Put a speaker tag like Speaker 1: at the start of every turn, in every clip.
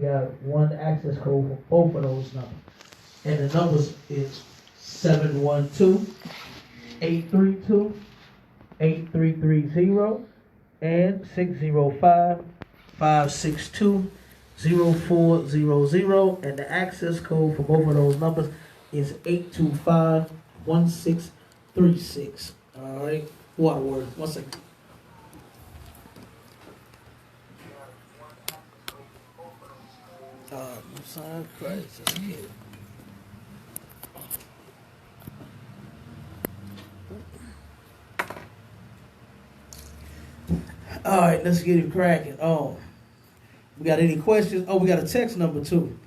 Speaker 1: got one access code for both of those numbers. And the numbers is 712-832-8330 and 605-562-0400. And the access code for both of those numbers is 825-1636. All right. Water word. 1 second. I'm sorry, Christ. Let's get it. All right, let's get it cracking. Oh, we got any questions? Oh, we got a text number too.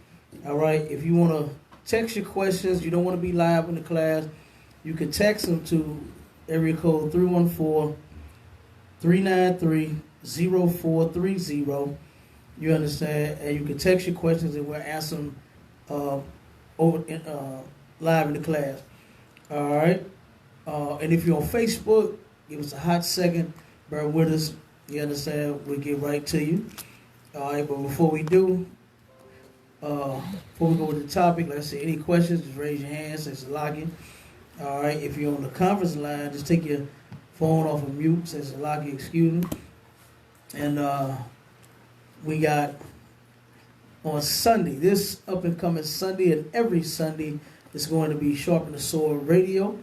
Speaker 1: All right, if you want to text your questions, you don't want to be live in the class, you can text them to area code 314-393-0430. You understand? And you can text your questions and we'll answer them live in the class. All right. And if you're on Facebook, give us a hot second. Bear with us. You understand? We'll get right to you. All right. But before we do, before we go with the topic, like I said, any questions, just raise your hand. Say Salaki. All right. If you're on the conference line, just take your phone off of mute. Say Salaki, excuse me. And we got on Sunday, this up and coming Sunday, and every Sunday it's going to be Sharpen the Sword Radio.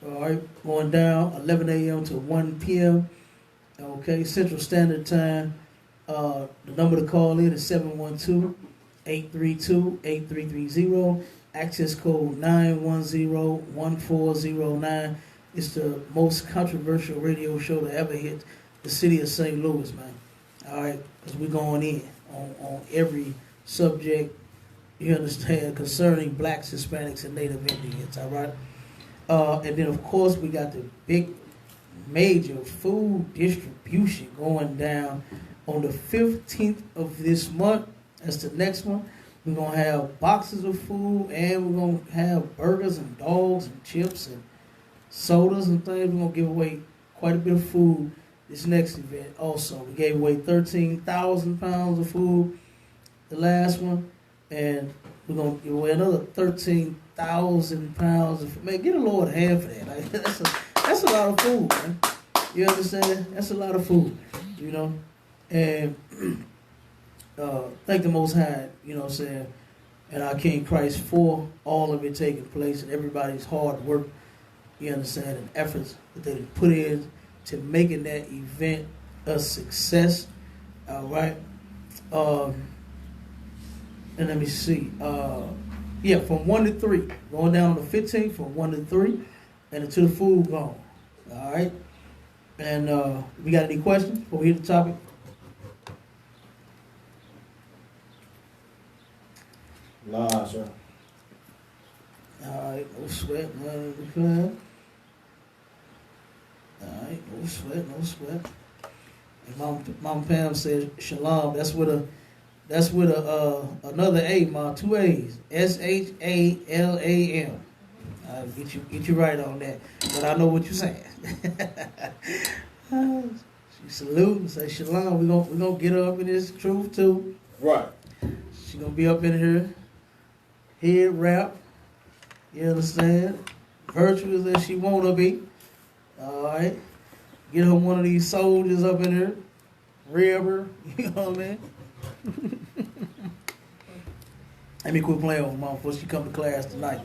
Speaker 1: All right, going down 11 a.m. to 1 p.m. Okay, Central Standard Time. The number to call in is 712-832-8330. Access code 910-1409. It's the most controversial radio show to ever hit the city of St. Louis, man. All right, because we're going in on every subject, you understand, concerning blacks, Hispanics, and Native Indians, all right? And then, of course, we got the big, major food distribution going down on the 15th of this month. That's the next one. We're going to have boxes of food, and we're going to have burgers and dogs and chips and sodas and things. We're going to give away quite a bit of food this next event also. We gave away 13,000 pounds of food the last one, and we're going to give away another 13,000 pounds of food. Man, get a Lord a hand for that. Like, that's a lot of food, man. You understand? That's a lot of food, you know? And thank the Most High, you know what I'm saying, and our King Christ for all of it taking place and everybody's hard work, you understand, and efforts that they put in to making that event a success. All right. And let me see. Yeah, from 1 to 3. Going down on the 15th from 1 to 3. And until the food gone. All right. And we got any questions before we hit the topic?
Speaker 2: Nah, sir.
Speaker 1: All right. No sweat. None. All right, no sweat. And Mom Pam said shalom. That's with another A, Mom, 2 A's. SHALAM. I'll get you right on that. But I know what you're saying. She salute and say shalom. We gonna get her up in this truth too.
Speaker 2: Right.
Speaker 1: She gonna be up in here, head wrap. You understand? Virtuous as she wanna be. All right, get her one of these soldiers up in here, rib her, you know what I mean? Let me quit playing with her, Mom, before she come to class tonight.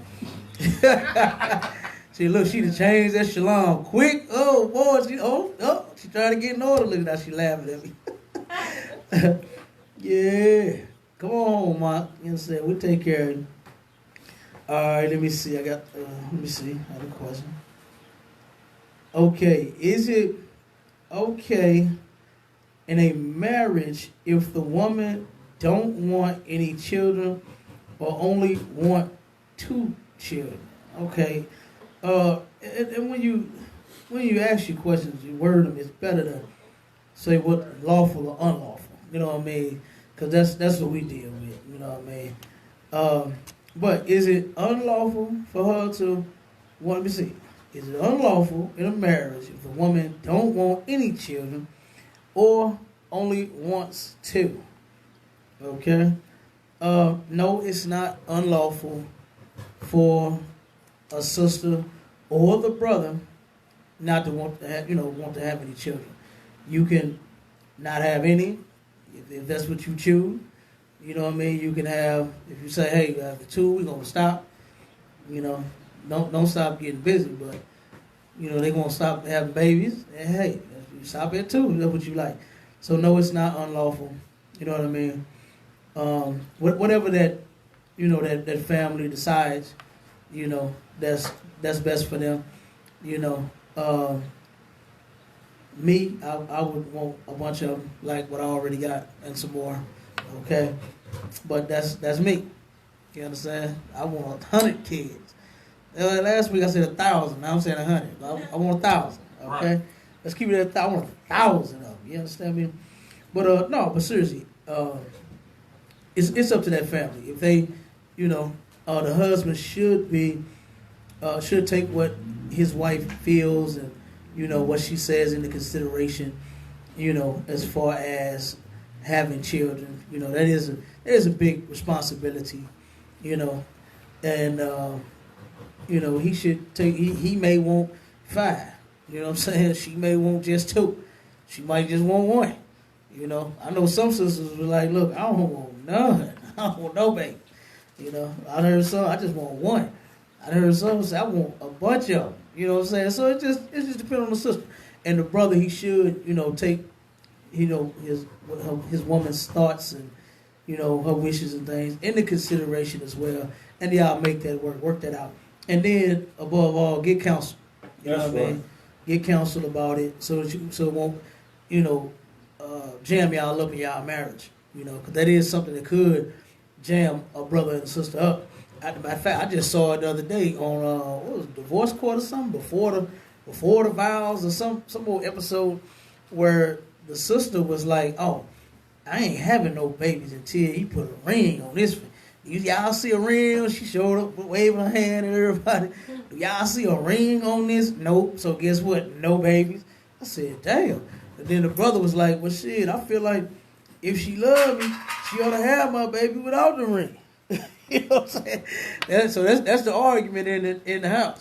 Speaker 1: See, look, she done changed that shalom quick. Oh, boy, she trying to get in order. Look at how she laughing at me. Yeah, come on home, Mom. You know what I'm saying? We'll take care of you. All right, let me see. I have a question. Okay, is it okay in a marriage if the woman don't want any children or only want 2 children? Okay, and when you ask your questions, you word them. It's better to say what lawful or unlawful. You know what I mean? Because that's what we deal with. You know what I mean? But is it unlawful for her to want? Let me see. Is it unlawful in a marriage if the woman don't want any children or only wants 2? Okay? No, it's not unlawful for a sister or the brother not to want to have, want to have any children. You can not have any if that's what you choose. You know what I mean? You can have, if you say, hey, after 2, we're gonna stop. Don't stop getting busy, but they're gonna stop having babies. And hey, you stop at 2. That's what you like. So no, it's not unlawful. You know what I mean? Whatever that that family decides, that's best for them. Me, I would want a bunch of them like what I already got and some more. Okay, but that's me. You understand? I want 100 kids. Last week I said 1,000. Now I'm saying 100. I want 1,000. Okay,
Speaker 3: Right.
Speaker 1: Let's keep it at 1,000. I want 1,000 of them. You understand me? But no, but seriously, it's up to that family. If they, the husband should take what his wife feels and what she says into consideration. As far as having children, that is a big responsibility. And he should take. He may want 5. You know what I'm saying? She may want just 2. She might just want 1. I know some sisters were like, look, I don't want none. I don't want no baby. I heard some, I just want 1. I heard some say, I want a bunch of them. You know what I'm saying? So it just depends on the sister. And the brother, he should, take, his woman's thoughts and, her wishes and things into consideration as well. And y'all make that work that out. And then, above all, get counsel. You know what I mean? Get counsel about it so that it won't, jam y'all up in y'all marriage. Because that is something that could jam a brother and a sister up. Matter of fact, I just saw it the other day on what was it, divorce court or something before the vows or some old episode where the sister was like, "Oh, I ain't having no babies until he put a ring on this one." Y'all see a ring? She showed up waving her hand at everybody. Do y'all see a ring on this? Nope. So guess what? No babies. I said, damn. And then the brother was like, well, shit, I feel like if she loved me, she ought to have my baby without the ring. You know what I'm saying? So that's the argument in the house,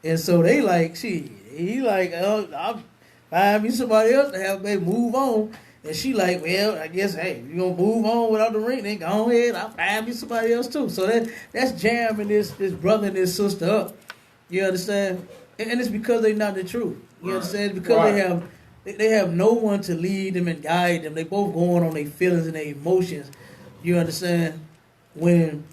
Speaker 1: And so they like, he like, I'll find me somebody else to have a baby, move on. And she like, well, I guess, hey, you gonna move on without the ring, then go ahead, I'll find me somebody else too. So that's jamming this brother and this sister up. You understand? And it's because they're not the truth. You understand? Because they have no one to lead them and guide them. They both going on their feelings and their emotions. You understand? When,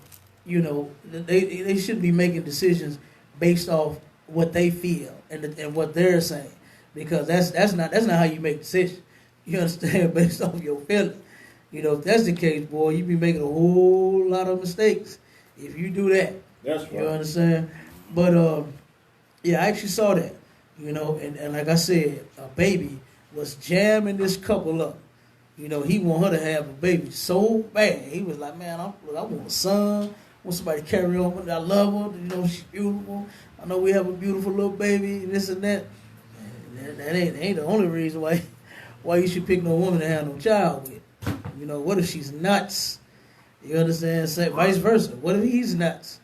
Speaker 1: they shouldn't be making decisions based off what they feel and what they're saying. Because that's not how you make decisions. You understand? Based off your feelings. If that's the case, boy, you be making a whole lot of mistakes if you do that.
Speaker 2: That's right.
Speaker 1: You understand? But yeah, I actually saw that. And like I said, a baby was jamming this couple up. He want her to have a baby so bad. He was like, man, I want a son. I want somebody to carry on with. I love her. She's beautiful. I know we have a beautiful little baby, this and that. And that ain't the only reason why you should pick no woman to have no child with. What if she's nuts? You understand? Say vice versa. What if he's nuts?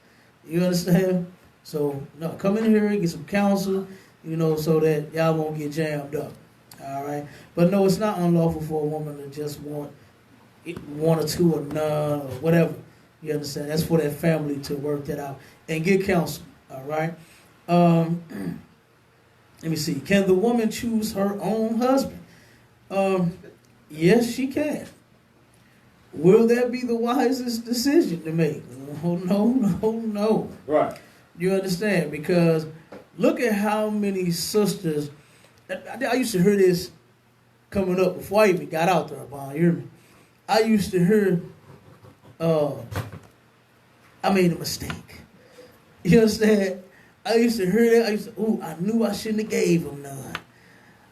Speaker 1: You understand? So, no, come in here and get some counsel, so that y'all won't get jammed up. All right? But no, it's not unlawful for a woman to just want 1 or 2 or none or whatever. You understand? That's for that family to work that out and get counsel. All right? Let me see. Can the woman choose her own husband? Yes, she can. Will that be the wisest decision to make? Oh, no.
Speaker 2: Right.
Speaker 1: You understand? Because look at how many sisters. I used to hear this coming up before I even got out there, Bob. You hear me? I used to hear, I made a mistake. You understand? I used to hear that. I knew I shouldn't have gave him none.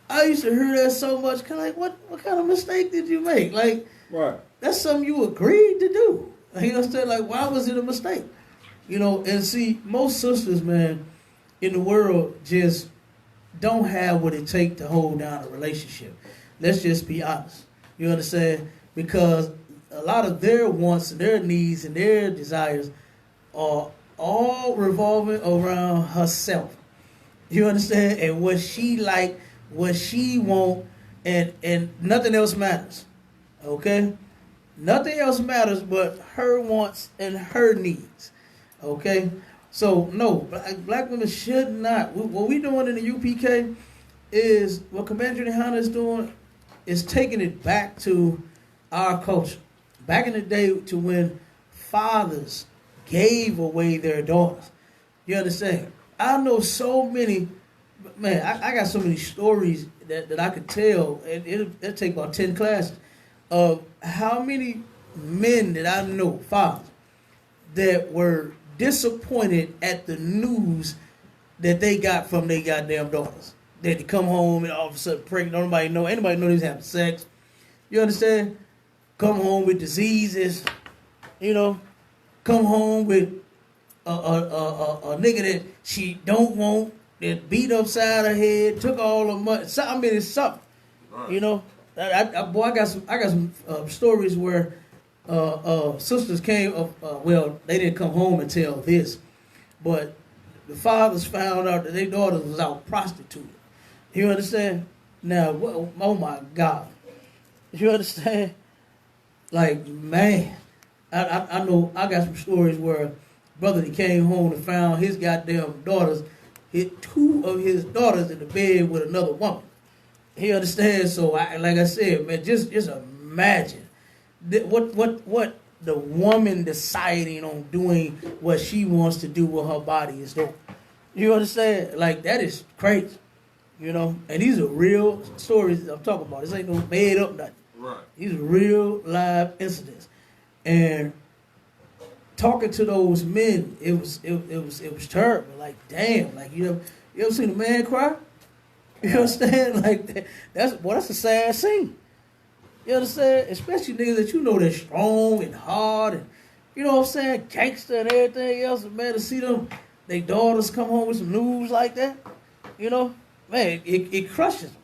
Speaker 1: I used to hear that so much. Like, what kind of mistake did you make? Like,
Speaker 2: right.
Speaker 1: That's something you agreed to do. You understand? Like, why was it a mistake? And see, most sisters, man, in the world just don't have what it takes to hold down a relationship. Let's just be honest. You understand? Because a lot of their wants and their needs and their desires are all revolving around herself. You understand? And what she like, what she want, and nothing else matters. Okay? Nothing else matters but her wants and her needs. Okay? So, no, black women should not. What we doing in the UPK is, what Commander Hunter is doing is taking it back to our culture. Back in the day to when fathers gave away their daughters. You understand? I know so many, man, I got so many stories that I could tell, and it'll take about 10 classes, of how many men that I know, fathers, that were disappointed at the news that they got from their goddamn daughters. That they come home and all of a sudden pregnant, anybody know they was having sex. You understand? Come home with diseases, you know, come home with a nigga that she don't want, that beat upside her head, took all her money. I mean, it's something, you know. Boy, I got some stories where sisters came up. Well, they didn't come home and tell this, but the fathers found out that their daughters was out prostituting. You understand? Now, oh my God, you understand? Like, man, I know I got some stories where brother that came home and found his goddamn daughters, hit 2 of his daughters in the bed with another woman. He understands? So, like I said, man, just imagine what the woman deciding on doing what she wants to do with her body is doing. You understand? Like, that is crazy, you know? And these are real stories I'm talking about. This ain't no made up nothing.
Speaker 3: Right.
Speaker 1: These are real live incidents. And talking to those men, it was terrible. Like, damn, like you ever seen a man cry? You understand? Like that's a sad scene. You understand? Especially niggas that you know they're strong and hard and, you know what I'm saying, gangster and everything else. Man, to see them, their daughters come home with some news like that, you know, man, it crushes them.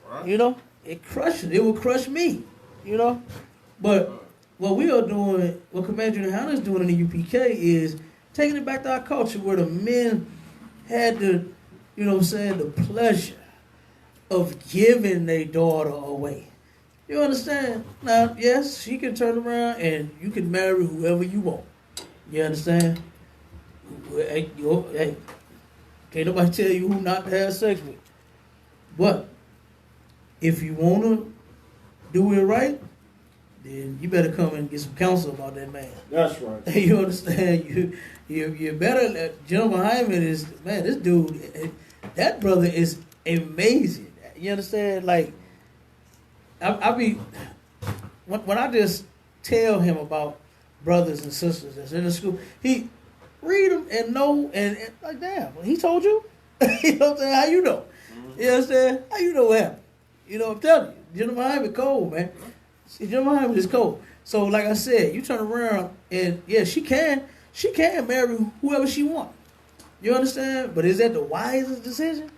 Speaker 3: Right.
Speaker 1: You know, it crushes. It will crush me. You know, but what we are doing, what Commander Hunter is doing in the UPK is taking it back to our culture where the men had the, you know what I'm saying, the pleasure of giving their daughter away. You understand? Now, yes, she can turn around and you can marry whoever you want. You understand? Hey, can't nobody tell you who not to have sex with. But if you want to do it right, then you better come and get some counsel about that man.
Speaker 2: That's right.
Speaker 1: You understand? You better. Gentleman Hyman is, man, this dude, that brother is amazing. You understand? Like, I be when I just tell him about brothers and sisters that's in the school, he read them and know and like, damn, he told you. You know what I'm saying? How you know?
Speaker 3: Mm-hmm.
Speaker 1: You understand? How you know what happened? You know, I'm telling you, Gentleman Hyman cold, man. Gentleman Hyman is cold. So, like I said, you turn around and yeah, she can marry whoever she wants. You understand? But is that the wisest decision?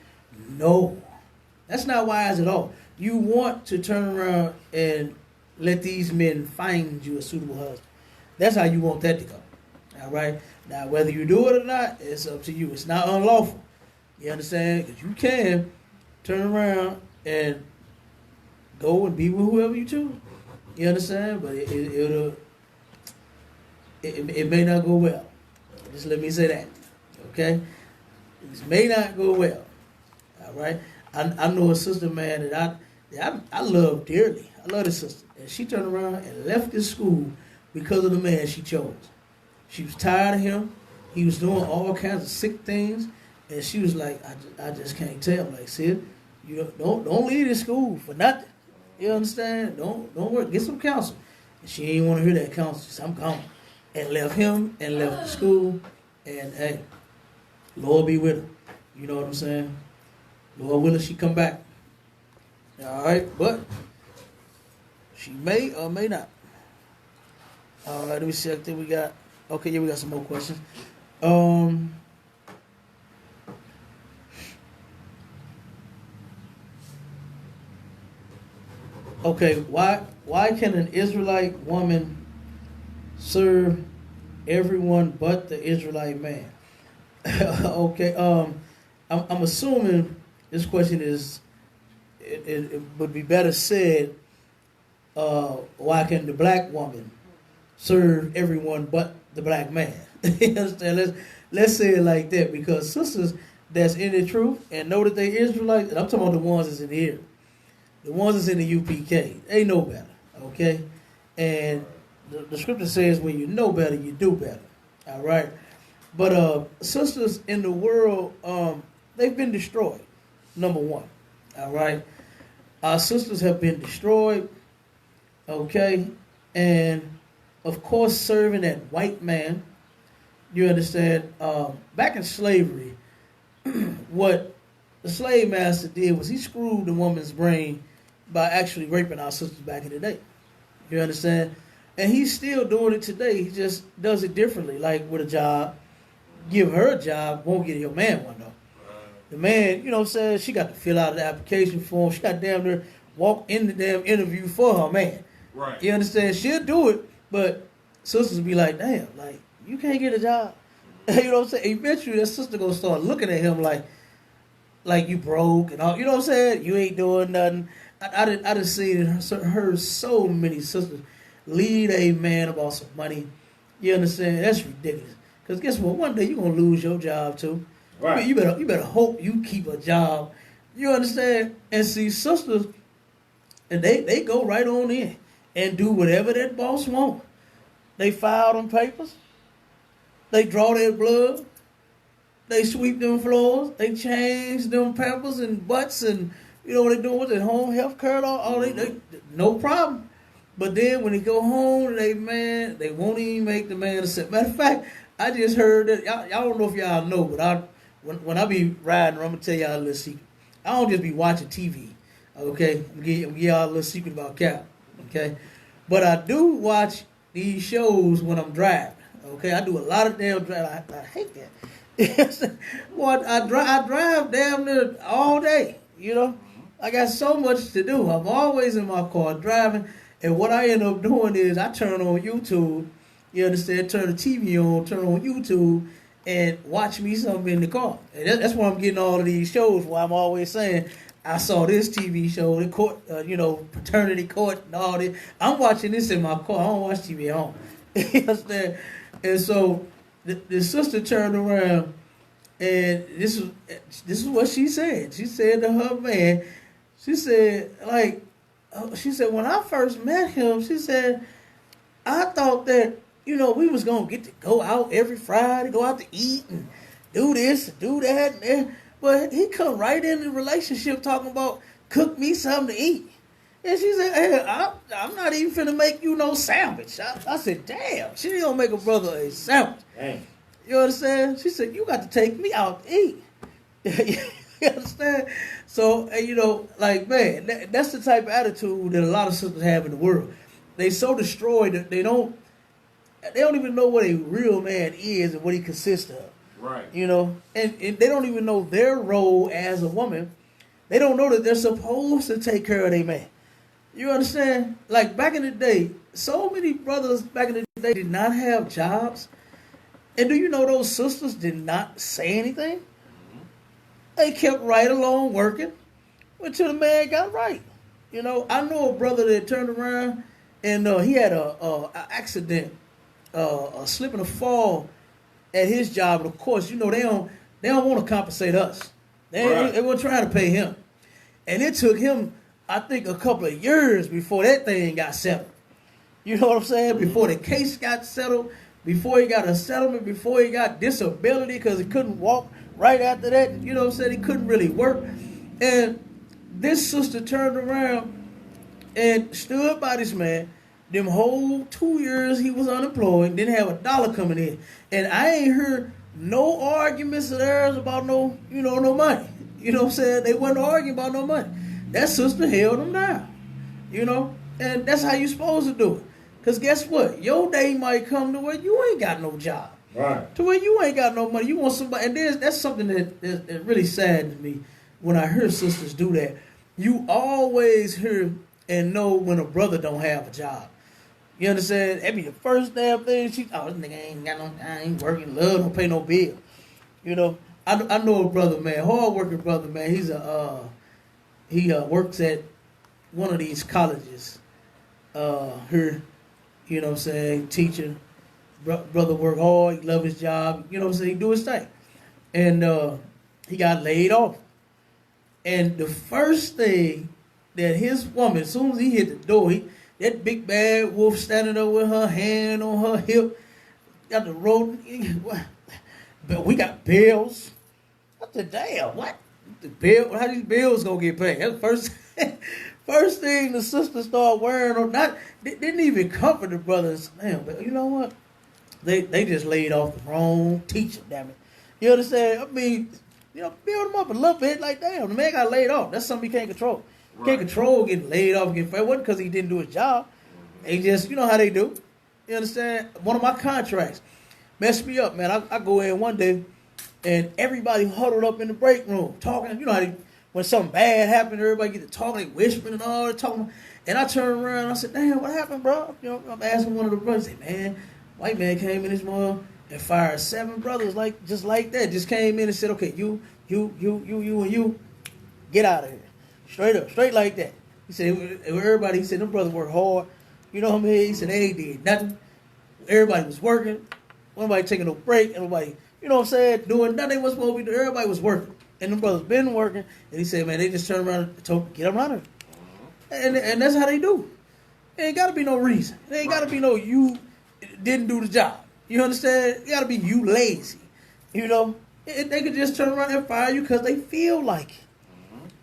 Speaker 1: No. That's not wise at all. You want to turn around and let these men find you a suitable husband. That's how you want that to go. All right? Now, whether you do it or not, it's up to you. It's not unlawful. You understand? Because you can turn around and go and be with whoever you choose. You understand? But it may not go well. Just let me say that. Okay? It may not go well. All right? I know a sister, man, that I love dearly. I love this sister. And she turned around and left this school because of the man she chose. She was tired of him. He was doing all kinds of sick things. And she was like, I just can't tell. Like, Sid, you don't leave this school for nothing. You understand? Don't work. Get some counsel. And she didn't want to hear that counsel. She said, I'm gone. And left him and left the school. And hey, Lord be with her. You know what I'm saying? Lord willing, she come back. All right, but she may or may not. All right, let me see. I think we got. Okay, yeah, we got some more questions. Okay, why can an Israelite woman serve everyone but the Israelite man? Okay, I'm assuming this question is it would be better said. Why can the black woman serve everyone but the black man? You understand? Let's say it like that, because sisters that's in the truth and know that they Israelites, and I'm talking about the ones that's in here, the ones that's in the UPK, they know better, okay? And the scripture says when you know better, you do better, all right? But sisters in the world, they've been destroyed, number one, all right? Our sisters have been destroyed, okay? And, of course, serving that white man. You understand? Back in slavery, what the slave master did was he screwed the woman's brain by actually raping our sisters back in the day. You understand? And he's still doing it today. He just does it differently. Like with a job, give her a job, won't get your man one though. The man, you know what I'm saying, she got to fill out the application form. She got damn near walk in the damn interview for her man.
Speaker 3: Right.
Speaker 1: You understand? She'll do it, but sisters will be like, damn, like, you can't get a job. You know what I'm saying? Eventually, that sister gonna start looking at him like you broke and all. You know what I'm saying? You ain't doing nothing. I done seen heard so many sisters lead a man about some money. You understand? That's ridiculous. Because guess what? One day you're gonna lose your job too.
Speaker 2: Right.
Speaker 1: You better hope you keep a job. You understand? And see, sisters, and they go right on in and do whatever that boss want. They file them papers. They draw their blood. They sweep them floors. They change them pampers and butts, and you know what they doing with their home health care. All they no problem. But then when they go home, they won't even make the man accept. Matter of fact, I just heard that y'all don't know if y'all know, but when I be riding, I'm gonna tell y'all a little secret. I don't just be watching TV. Okay, I'm give y'all a little secret about Cap. Okay, but I do watch these shows when I'm driving. Okay, I do a lot of damn driving. I hate that. Boy, I drive damn near all day. You know, I got so much to do. I'm always in my car driving, and what I end up doing is I turn on YouTube. You understand? Turn the TV on, turn on YouTube, and watch me something in the car. And that's why I'm getting all of these shows. Why I'm always saying, I saw this TV show, the court, paternity court and all this. I'm watching this in my car. I don't watch TV at home. You understand? And so the sister turned around, and this is what she said. She said to her man, she said, when I first met him, she said, I thought that, we was going to get to go out every Friday, go out to eat and do this and do that. But he come right in the relationship talking about cook me something to eat. And she said, hey, I'm not even finna make you no sandwich. I said, damn, she ain't gonna make a brother a sandwich.
Speaker 2: Dang.
Speaker 1: You understand? She said, you got to take me out to eat. You understand? So, man, that's the type of attitude that a lot of sisters have in the world. They so destroyed that they don't even know what a real man is and what he consists of.
Speaker 3: Right.
Speaker 1: And they don't even know their role as a woman. They don't know that they're supposed to take care of their man. You understand? Like back in the day, so many brothers back in the day did not have jobs. And do you know those sisters did not say anything? Mm-hmm. They kept right along working until the man got right. I know a brother that turned around and he had a accident, a slip and a fall at his job. And of course, they don't want to compensate us. They weren't trying to pay him. And it took him, I think, a couple of years before that thing got settled. You know what I'm saying? Mm-hmm. Before the case got settled, before he got a settlement, before he got disability because he couldn't walk right after that. You know what I'm saying? He couldn't really work. And this sister turned around and stood by this man. Them whole 2 years he was unemployed, didn't have $1 coming in. And I ain't heard no arguments of theirs about no money. You know what I'm saying? They wasn't arguing about no money. That sister held them down. And that's how you supposed to do it. Because guess what? Your day might come to where you ain't got no job.
Speaker 2: Right.
Speaker 1: To where you ain't got no money. You want somebody. And that's something that really saddens me when I hear sisters do that. You always hear and know when a brother don't have a job. You understand? That be the first damn thing this nigga ain't got no, I ain't working, love, don't pay no bill. You know, I know a brother, man, hard working brother, man. He works at one of these colleges here. You know what I'm saying? Teacher, brother work hard, he love his job. You know what I'm saying? He do his thing, and he got laid off. And the first thing that his woman, as soon as he hit the door, that big bad wolf standing there with her hand on her hip, got the road. But we got bills. I said, damn, what? The bill? How these bills gonna get paid? That's the first thing the sister started wearing on. Didn't even comfort the brothers. Man, but you know what? They just laid off the wrong teacher. Damn it. You understand? I mean, you know, build them up a little bit. Like, damn, the man got laid off. That's something he can't control. Right. Can't control getting laid off, getting fired. It wasn't because he didn't do his job. They just, you know how they do. You understand? One of my contracts messed me up, man. I go in one day, and everybody huddled up in the break room talking. You know how when something bad happened, everybody get to talking, they whispering and all, talking. And I turned around and I said, damn, what happened, bro? You know, I'm asking one of the brothers, I said, man, white man came in this morning and fired 7 brothers just like that. Just came in and said, okay, you, and you, get out of here. Straight up, straight like that. He said, everybody, he said, them brothers work hard. You know what I mean? He said, they ain't did nothing. Everybody was working. Nobody taking no break. Nobody, you know what I'm saying, doing nothing they was supposed to be doing. Everybody was working. And them brothers been working. And he said, man, they just turned around and told get them out of here. And that's how they do. It ain't got to be no reason. It ain't got to be no you didn't do the job. You understand? It got to be you lazy. You know? They could just turn around and fire you because they feel like it.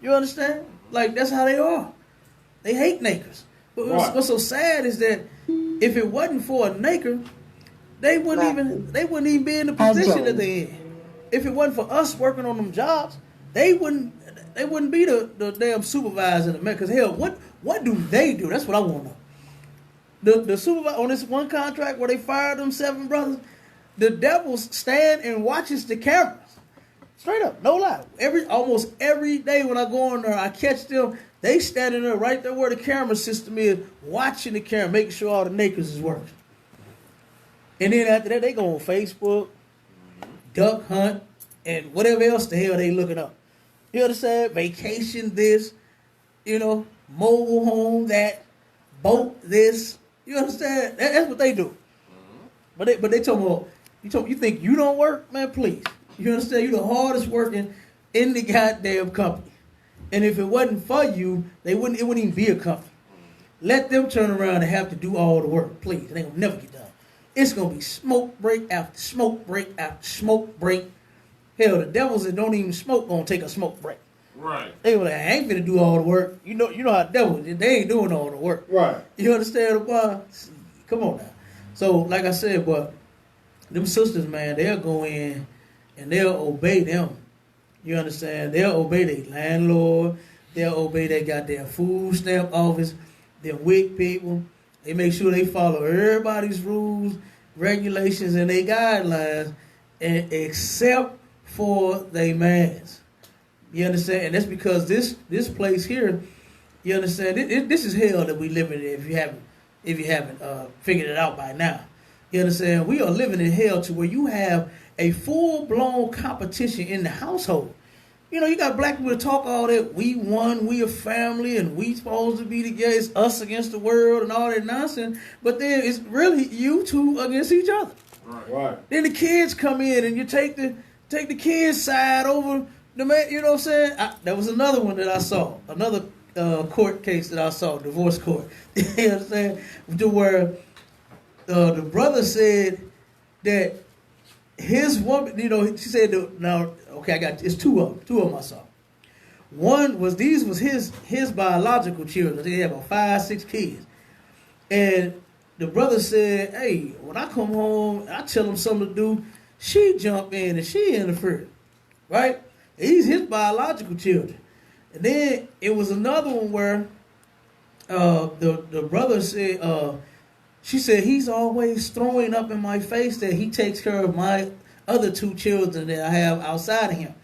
Speaker 1: You understand? Like, that's how they are. They hate nakers. But what's so sad is that if it wasn't for a naker, they wouldn't even be in the position that they're in. If it wasn't for us working on them jobs, they wouldn't be the damn supervisor in the man. Because hell, what do they do? That's what I want to know. The supervisor on this one contract where they fired them 7 brothers, the devils stand and watches the cameras. Straight up, no lie. Almost every day when I go on there, I catch them. They standing there right there where the camera system is, watching the camera, making sure all the nakers is working. And then after that, they go on Facebook, duck hunt, and whatever else the hell they looking up. You understand? Vacation this, you know, mobile home that, boat this. You understand? That's what they do. But they talking about, you think you don't work? Man, please. You understand? You the hardest working in the goddamn company. And if it wasn't for you, it wouldn't even be a company. Let them turn around and have to do all the work, please. It ain't gonna never get done. It's gonna be smoke break after smoke break after smoke break. Hell, the devils that don't even smoke gonna take a smoke break.
Speaker 3: Right.
Speaker 1: They were like, I ain't gonna do all the work. You know how devils, they ain't doing all the work.
Speaker 2: Right.
Speaker 1: You understand, boy? Come on now. So, like I said, but them sisters, man, they'll go in and they'll obey them. You understand? They'll obey their landlord. They'll obey their goddamn food stamp office. Them WIC people. They make sure they follow everybody's rules, regulations, and their guidelines, and except for their mans. You understand? And that's because this place here, you understand? This is hell that we live in. If you haven't figured it out by now, you understand? We are living in hell to where you have a full-blown competition in the household. You know, you got black people talk all that, we won, we a family, and we supposed to be together, it's us against the world and all that nonsense, but then it's really you two against each other.
Speaker 2: Right.
Speaker 1: Then the kids come in and you take the kids' side over the man, you know what I'm saying? That was another one that I saw, another court case that I saw, divorce court. You know what I'm saying? To where the brother said that his woman, you know, she said, now, okay, it's 2 of them I saw. One was, these was his biological children. They had about 5, 6 kids. And the brother said, hey, when I come home, I tell him something to do, she jump in and she interfered, right? These his biological children. And then it was another one where the brother said, she said, he's always throwing up in my face that he takes care of my other 2 children that I have outside of him.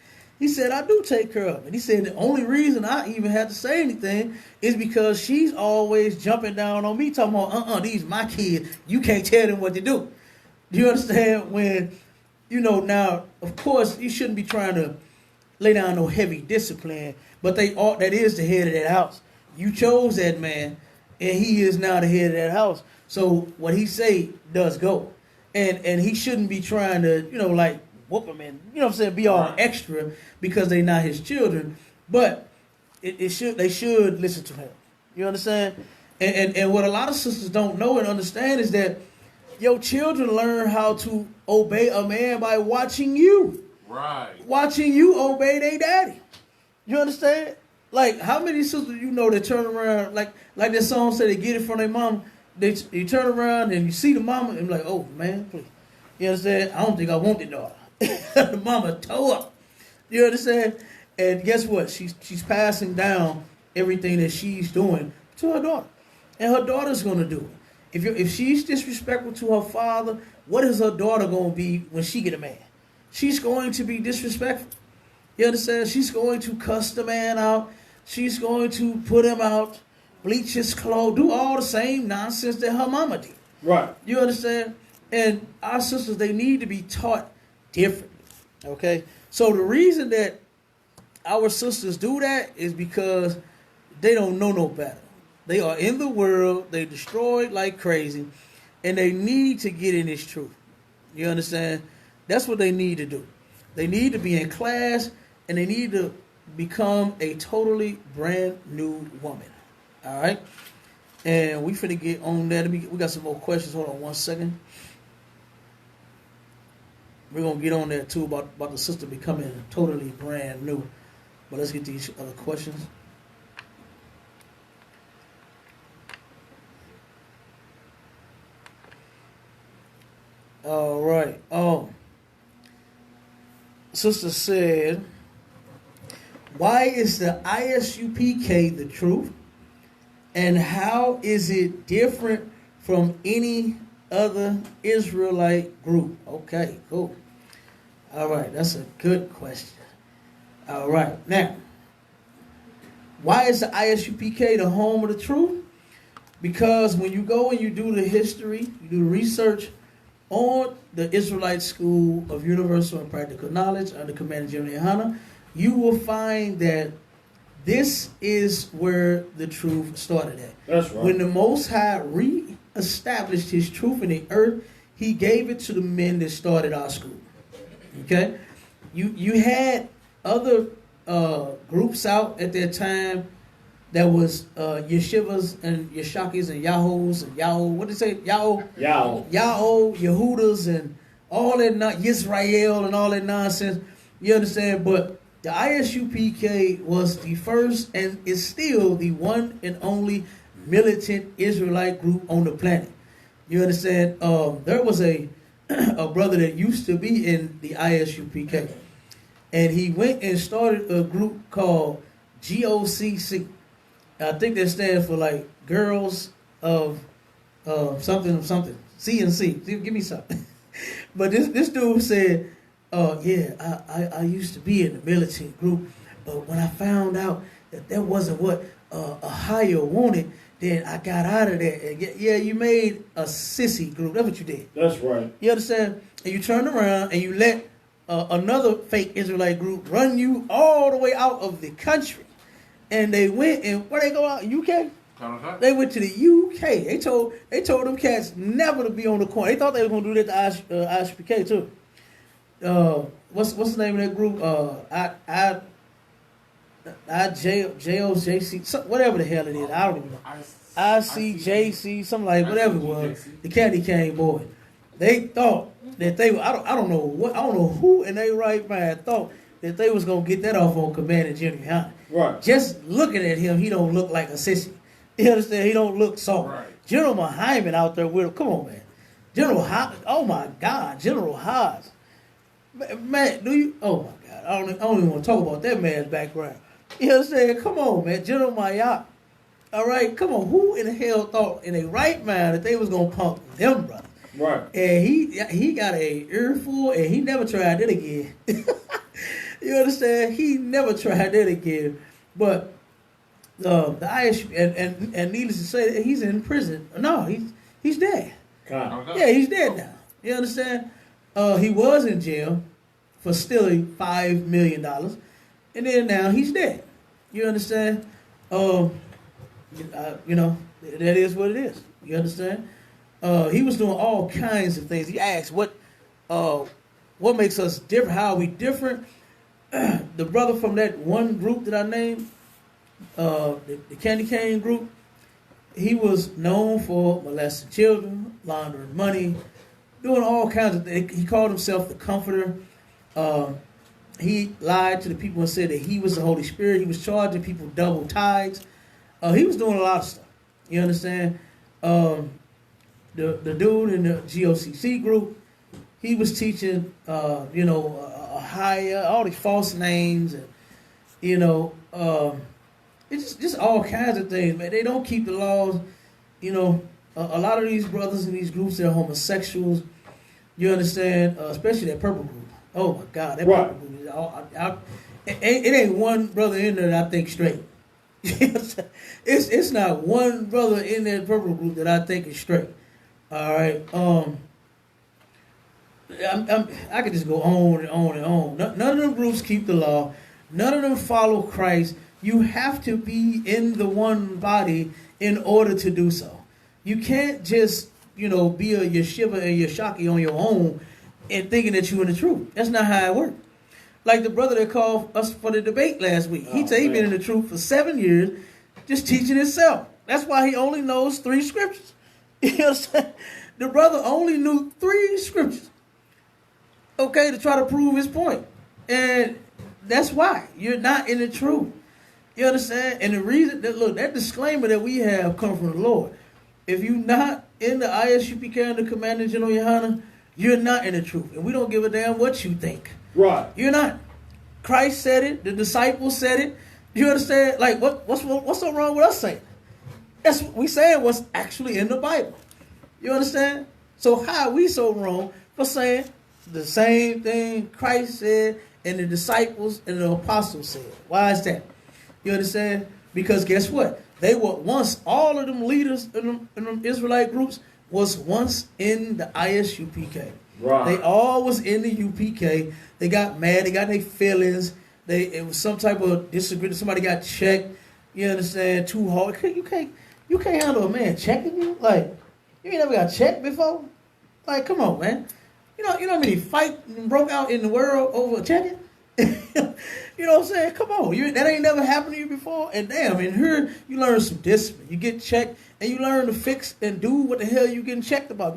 Speaker 1: He said, I do take care of it. He said, the only reason I even had to say anything is because she's always jumping down on me, talking about, these my kids. You can't tell them what to do. Do you understand? When, now, of course, you shouldn't be trying to lay down no heavy discipline, but that is the head of that house. You chose that man, and he is now the head of that house. So what he say does go. And he shouldn't be trying to, like, whoop them and, be all extra because they're not his children. But they should listen to him. You understand? And what a lot of sisters don't know and understand is that your children learn how to obey a man by watching you.
Speaker 3: Right.
Speaker 1: Watching you obey their daddy. You understand? Like, how many sisters that turn around, like that song said, they get it from their mom. You turn around and you see the mama and be like, oh, man, please. You understand? I don't think I want the daughter. The mama tore up. You understand? And guess what? She's passing down everything that she's doing to her daughter. And her daughter's going to do it. If she's disrespectful to her father, what is her daughter going to be when she get a man? She's going to be disrespectful. You understand? She's going to cuss the man out. She's going to put him out, bleach his clothes, do all the same nonsense that her mama did.
Speaker 2: Right.
Speaker 1: You understand? And our sisters, they need to be taught differently. Okay? So the reason that our sisters do that is because they don't know no better. They are in the world, they destroyed like crazy, and they need to get in this truth. You understand? That's what they need to do. They need to be in class, and they need to become a totally brand new woman. All right? And we finna get on that. We got some more questions. Hold on 1 second. We're going to get on that too about the sister becoming totally brand new. But let's get these other questions. All right. Sister said, why is the ISUPK the truth? And how is it different from any other Israelite group? Okay, cool. All right, that's a good question. All right, now, why is the ISUPK the home of the truth? Because when you go and you do the history, you do the research on the Israelite School of Universal and Practical Knowledge under Commander General Yohana, you will find that this is where the truth started at.
Speaker 2: That's right.
Speaker 1: When the Most High re-established his truth in the earth, he gave it to the men that started our school. Okay? You had other groups out at that time that was yeshivas and yeshakis and yahos and yahoo. What did they say? Yahoo, Yehudas and all that, Yisrael and all that nonsense. You understand? But the ISUPK was the first and is still the one and only militant Israelite group on the planet. You understand? There was a brother that used to be in the ISUPK, and he went and started a group called GOCC. I think that stands for like Girls of something. C&C. Give me something. But this dude said, I used to be in the militant group, but when I found out that wasn't what Ohio wanted, then I got out of there. And you made a sissy group. That's what you did.
Speaker 2: That's right.
Speaker 1: You understand? And you turned around and you let another fake Israelite group run you all the way out of the country. And they went and where they go out? UK? They went to the UK. They told them cats never to be on the corner. They thought they were gonna do that to ISPK too. What's the name of that group? JOJC, whatever the hell it is. I don't even know. ICJC, something like whatever it was. The candy cane boy. They thought that they were. I don't know who in their right mind thought that they was gonna get that off on Commander Jimmy Hunt.
Speaker 2: Right.
Speaker 1: Just looking at him, he don't look like a sissy. You understand? He don't look soft. Right. General Hyman out there with him. Come on, man. General Hodge. Oh my God, General Hodge. Man, do you? Oh my God, I don't even want to talk about that man's background. You understand? Come on, man. General Mayotte. All right, come on. Who in the hell thought in a right mind that they was gonna punk them, brother?
Speaker 2: Right.
Speaker 1: And he got a earful, and he never tried it again. You understand? He never tried that again. But the ISU, and needless to say, he's in prison. No, he's dead. Yeah, he's dead now. You understand? He was in jail for stealing $5 million, and then now he's dead. You understand? You know, that is what it is. You understand? He was doing all kinds of things. He asked, what makes us different? How are we different? The brother from that one group that I named, the Candy Cane group, he was known for molesting children, laundering money, doing all kinds of things. He called himself the Comforter. He lied to the people and said that he was the Holy Spirit. He was charging people double tithes. He was doing a lot of stuff. You understand? The dude in the GOCC group, he was teaching, a higher, all these false names, and it's just all kinds of things, man. They don't keep the laws. A lot of these brothers in these groups, they're homosexuals. You understand? Especially that purple group. Oh my God, that purple group is all. It ain't one brother in there that I think straight. It's not one brother in that purple group that I think is straight. All right. I could just go on and on and on. None of them groups keep the law. None of them follow Christ. You have to be in the one body in order to do so. You can't just, be a yeshiva and yeshaki on your own and thinking that you're in the truth. That's not how it works. Like the brother that called us for the debate last week. He said he's been in the truth for 7 years, just teaching himself. That's why he only knows 3 scriptures. You understand? The brother only knew 3 scriptures. Okay, to try to prove his point. And that's why you're not in the truth. You understand? And the reason that disclaimer that we have come from the Lord. If you're not in the ISUPK and the Commander General Yohana, you're not in the truth. And we don't give a damn what you think.
Speaker 2: Right.
Speaker 1: You're not. Christ said it. The disciples said it. You understand? Like, what's so wrong with us saying? We saying what's actually in the Bible. You understand? So how are we so wrong for saying the same thing Christ said and the disciples and the apostles said? Why is that? You understand? Because guess what? They were once, all of them leaders in them Israelite groups was once in the ISUPK.
Speaker 2: Right. They
Speaker 1: all was in the UPK. They got mad. They got their feelings. It was some type of disagreement. Somebody got checked. You understand? Too hard. You can't handle a man checking you. Like, you ain't never got checked before. Like, come on, man. You know how many fights broke out in the world over checking? You know what I'm saying? Come on. That ain't never happened to you before. And damn, in here, you learn some discipline. You get checked, and you learn to fix and do what the hell you getting checked about.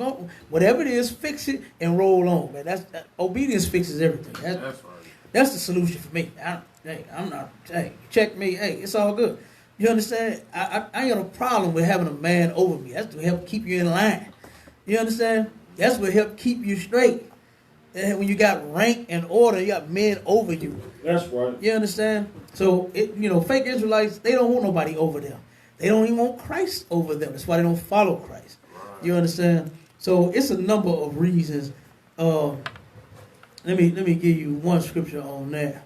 Speaker 1: Whatever it is, fix it and roll on, man. Obedience fixes everything. That's right. That's the solution for me. Check me. Hey, it's all good. You understand? I ain't got no problem with having a man over me. That's to help keep you in line. You understand? That's what help keep you straight. And when you got rank and order, you got men over you.
Speaker 2: That's right.
Speaker 1: You understand? So, fake Israelites, they don't want nobody over them. They don't even want Christ over them. That's why they don't follow Christ. You understand? So, it's a number of reasons. Let me give you one scripture on that.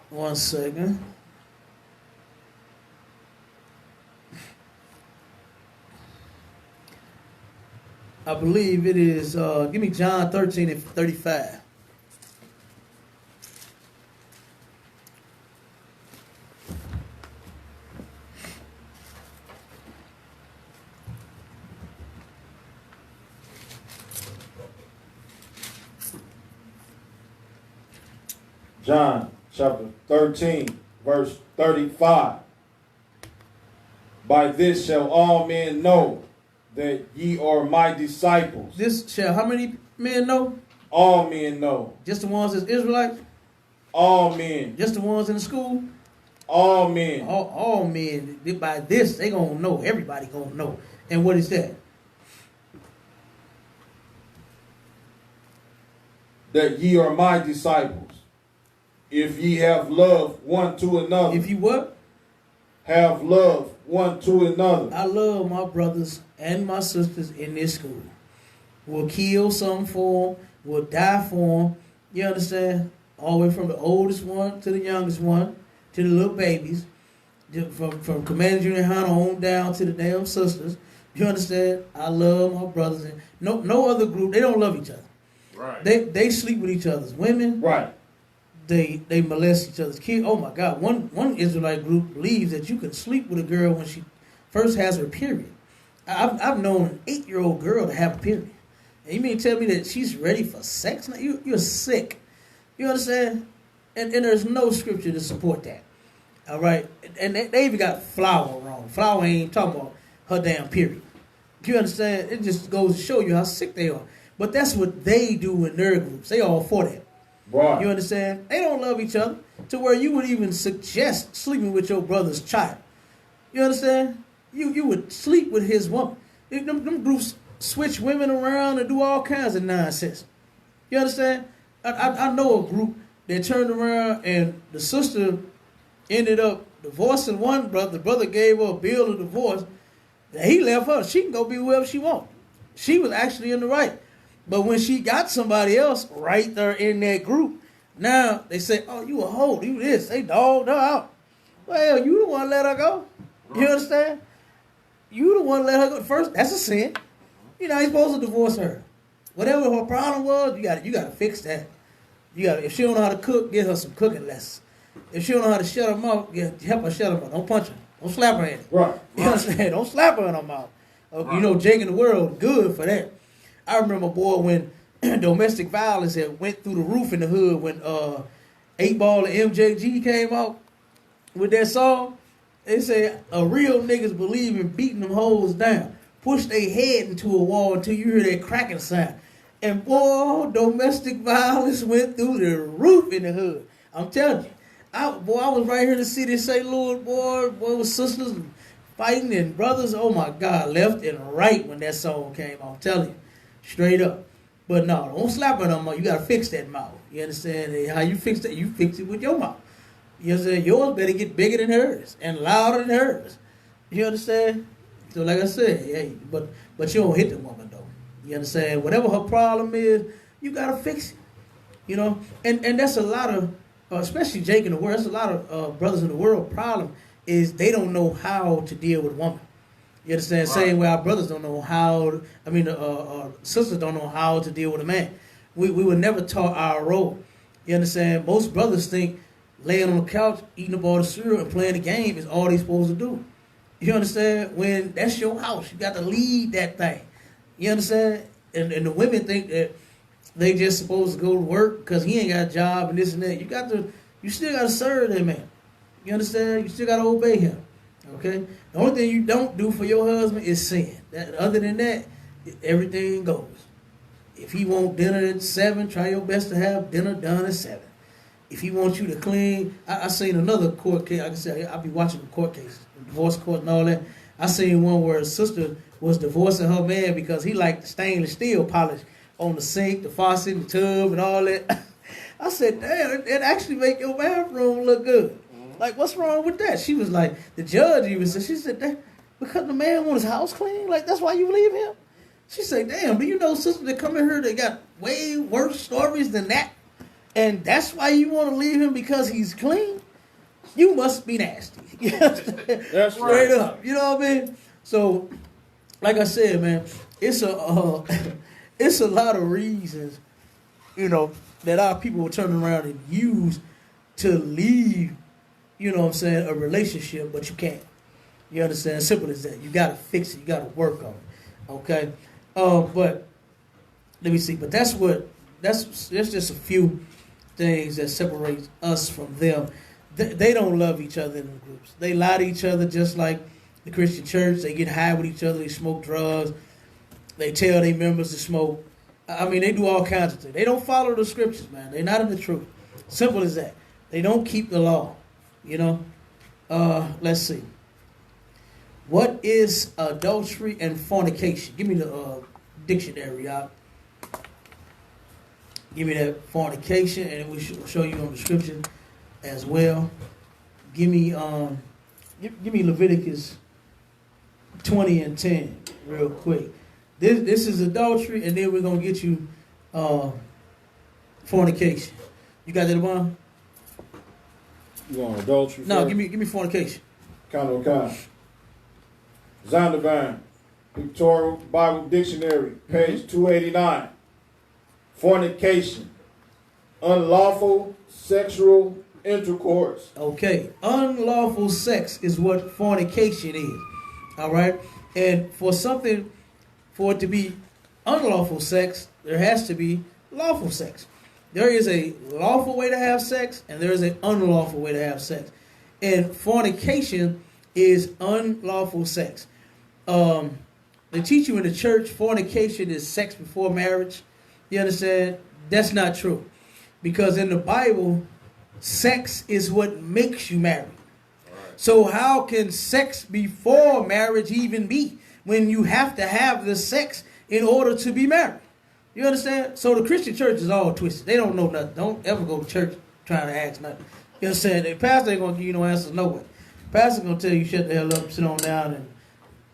Speaker 1: One second. I believe it is, give me John 13 and 35.
Speaker 2: John chapter 13, verse 35. By this shall all men know that ye are my disciples.
Speaker 1: This shall how many men know?
Speaker 2: All men know.
Speaker 1: Just the ones that's Israelites?
Speaker 2: All men.
Speaker 1: Just the ones in the school?
Speaker 2: All men.
Speaker 1: All men. By this, they gonna know. Everybody gonna know. And what is that?
Speaker 2: That ye are my disciples, if ye have love one to another.
Speaker 1: If you what?
Speaker 2: have love one to another.
Speaker 1: I love my brothers and my sisters in this school. We'll kill some for them. We'll die for them. You understand? All the way from the oldest one to the youngest one, to the little babies, from Commander Junior High on down to the damn sisters. You understand? I love my brothers. And no other group, they don't love each other.
Speaker 2: Right.
Speaker 1: They sleep with each other's women.
Speaker 2: Right.
Speaker 1: They molest each other's kids. Oh my God! One Israelite group believes that you can sleep with a girl when she first has her period. I've known an 8-year-old girl to have a period. And you mean to tell me that she's ready for sex? Now, you're sick. You understand? And there's no scripture to support that. All right? And they even got Flower wrong. Flower ain't talking about her damn period. You understand? It just goes to show you how sick they are. But that's what they do in their groups. They all for that.
Speaker 2: Right.
Speaker 1: You understand? They don't love each other to where you would even suggest sleeping with your brother's child. You understand? You would sleep with his woman. Them groups switch women around and do all kinds of nonsense. You understand? I know a group that turned around and the sister ended up divorcing one brother. The brother gave her a bill of divorce. He left her. She can go be whoever she wants. She was actually in the right. But when she got somebody else right there in that group, now they say, oh, you a hoe, you this. They dogged her out. Well, you the one let her go. You understand? You the one let her go. First, that's a sin. You're not supposed to divorce her. Whatever her problem was, you gotta fix that. If she don't know how to cook, get her some cooking lessons. If she don't know how to shut her mouth, help her shut her mouth. Don't punch her. Don't slap her in it.
Speaker 2: Right.
Speaker 1: You understand? Don't slap her in her mouth. Right. You know, Jake in the world, good for that. I remember, boy, when domestic violence had went through the roof in the hood when 8 Ball and MJG came out with that song. They say a real niggas believe in beating them hoes down. Push their head into a wall until you hear that cracking sound. And boy, domestic violence went through the roof in the hood. I'm telling you. I was right here in the city of St. Louis, boy with sisters fighting and brothers. Oh my God, left and right when that song came out. I'm telling you. Straight up. But no, don't slap her no more. You gotta fix that mouth. You understand? How you fix that? You fix it with your mouth. You understand? Yours better get bigger than hers and louder than hers. You understand? So like I said, hey, but you don't hit the woman though. You understand? Whatever her problem is, you gotta fix it. You know? And that's a lot of, especially Jake in the world, that's a lot of brothers in the world problem is they don't know how to deal with a woman. You understand? Right. Same way our brothers don't know how, sisters don't know how to deal with a man. We were never taught our role. You understand? Most brothers think laying on the couch, eating a bowl of cereal, and playing the game is all they supposed to do. You understand? When that's your house, you got to lead that thing. You understand? And the women think that they just supposed to go to work because he ain't got a job and this and that. You still got to serve that man. You understand? You still got to obey him. Okay? The only thing you don't do for your husband is sin. Other than that, everything goes. If he want dinner at 7, try your best to have dinner done at 7. If he wants you to clean, I seen another court case. Like I said, I be watching the court cases, the divorce court and all that. I seen one where a sister was divorcing her man because he liked the stainless steel polish on the sink, the faucet, the tub, and all that. I said, damn, it actually make your bathroom look good. Like, what's wrong with that? She was like, the judge even said, she said, because the man want his house clean? Like, that's why you leave him? She said, damn, do you know sisters that come in here that got way worse stories than that? And that's why you want to leave him because he's clean? You must be nasty.
Speaker 2: That's
Speaker 1: straight
Speaker 2: right.
Speaker 1: up. You know what I mean? So, like I said, man, it's a lot of reasons, you know, that our people will turn around and use to leave, you know what I'm saying, a relationship, but you can't. You understand? Simple as that. You got to fix it. You got to work on it. Okay? But let me see. But that's just a few things that separate us from them. They don't love each other in the groups. They lie to each other just like the Christian church. They get high with each other. They smoke drugs. They tell their members to smoke. I mean, they do all kinds of things. They don't follow the scriptures, man. They're not in the truth. Simple as that. They don't keep the law. You know? Let's see. What is adultery and fornication? Give me the dictionary, y'all. Give me that fornication, and we should show you on the scripture as well. Give me give me Leviticus 20 and 10 real quick. This is adultery, and then we're gonna get you fornication. You got that, Devon?
Speaker 2: You want adultery?
Speaker 1: No,
Speaker 2: first?
Speaker 1: give me fornication.
Speaker 2: Kind. Zondervan, Pictorial Bible Dictionary, page 289. Fornication, unlawful sexual intercourse.
Speaker 1: Okay, unlawful sex is what fornication is. All right, and for it to be unlawful sex, there has to be lawful sex. There is a lawful way to have sex, and there is an unlawful way to have sex. And fornication is unlawful sex. They teach you in the church fornication is sex before marriage. You understand? That's not true. Because in the Bible, sex is what makes you married. So how can sex before marriage even be when you have to have the sex in order to be married? You understand? So the Christian church is all twisted. They don't know nothing. Don't ever go to church trying to ask nothing. You understand? The pastor ain't going to give you no answers no way. The pastor going to tell you shut the hell up, sit on down, and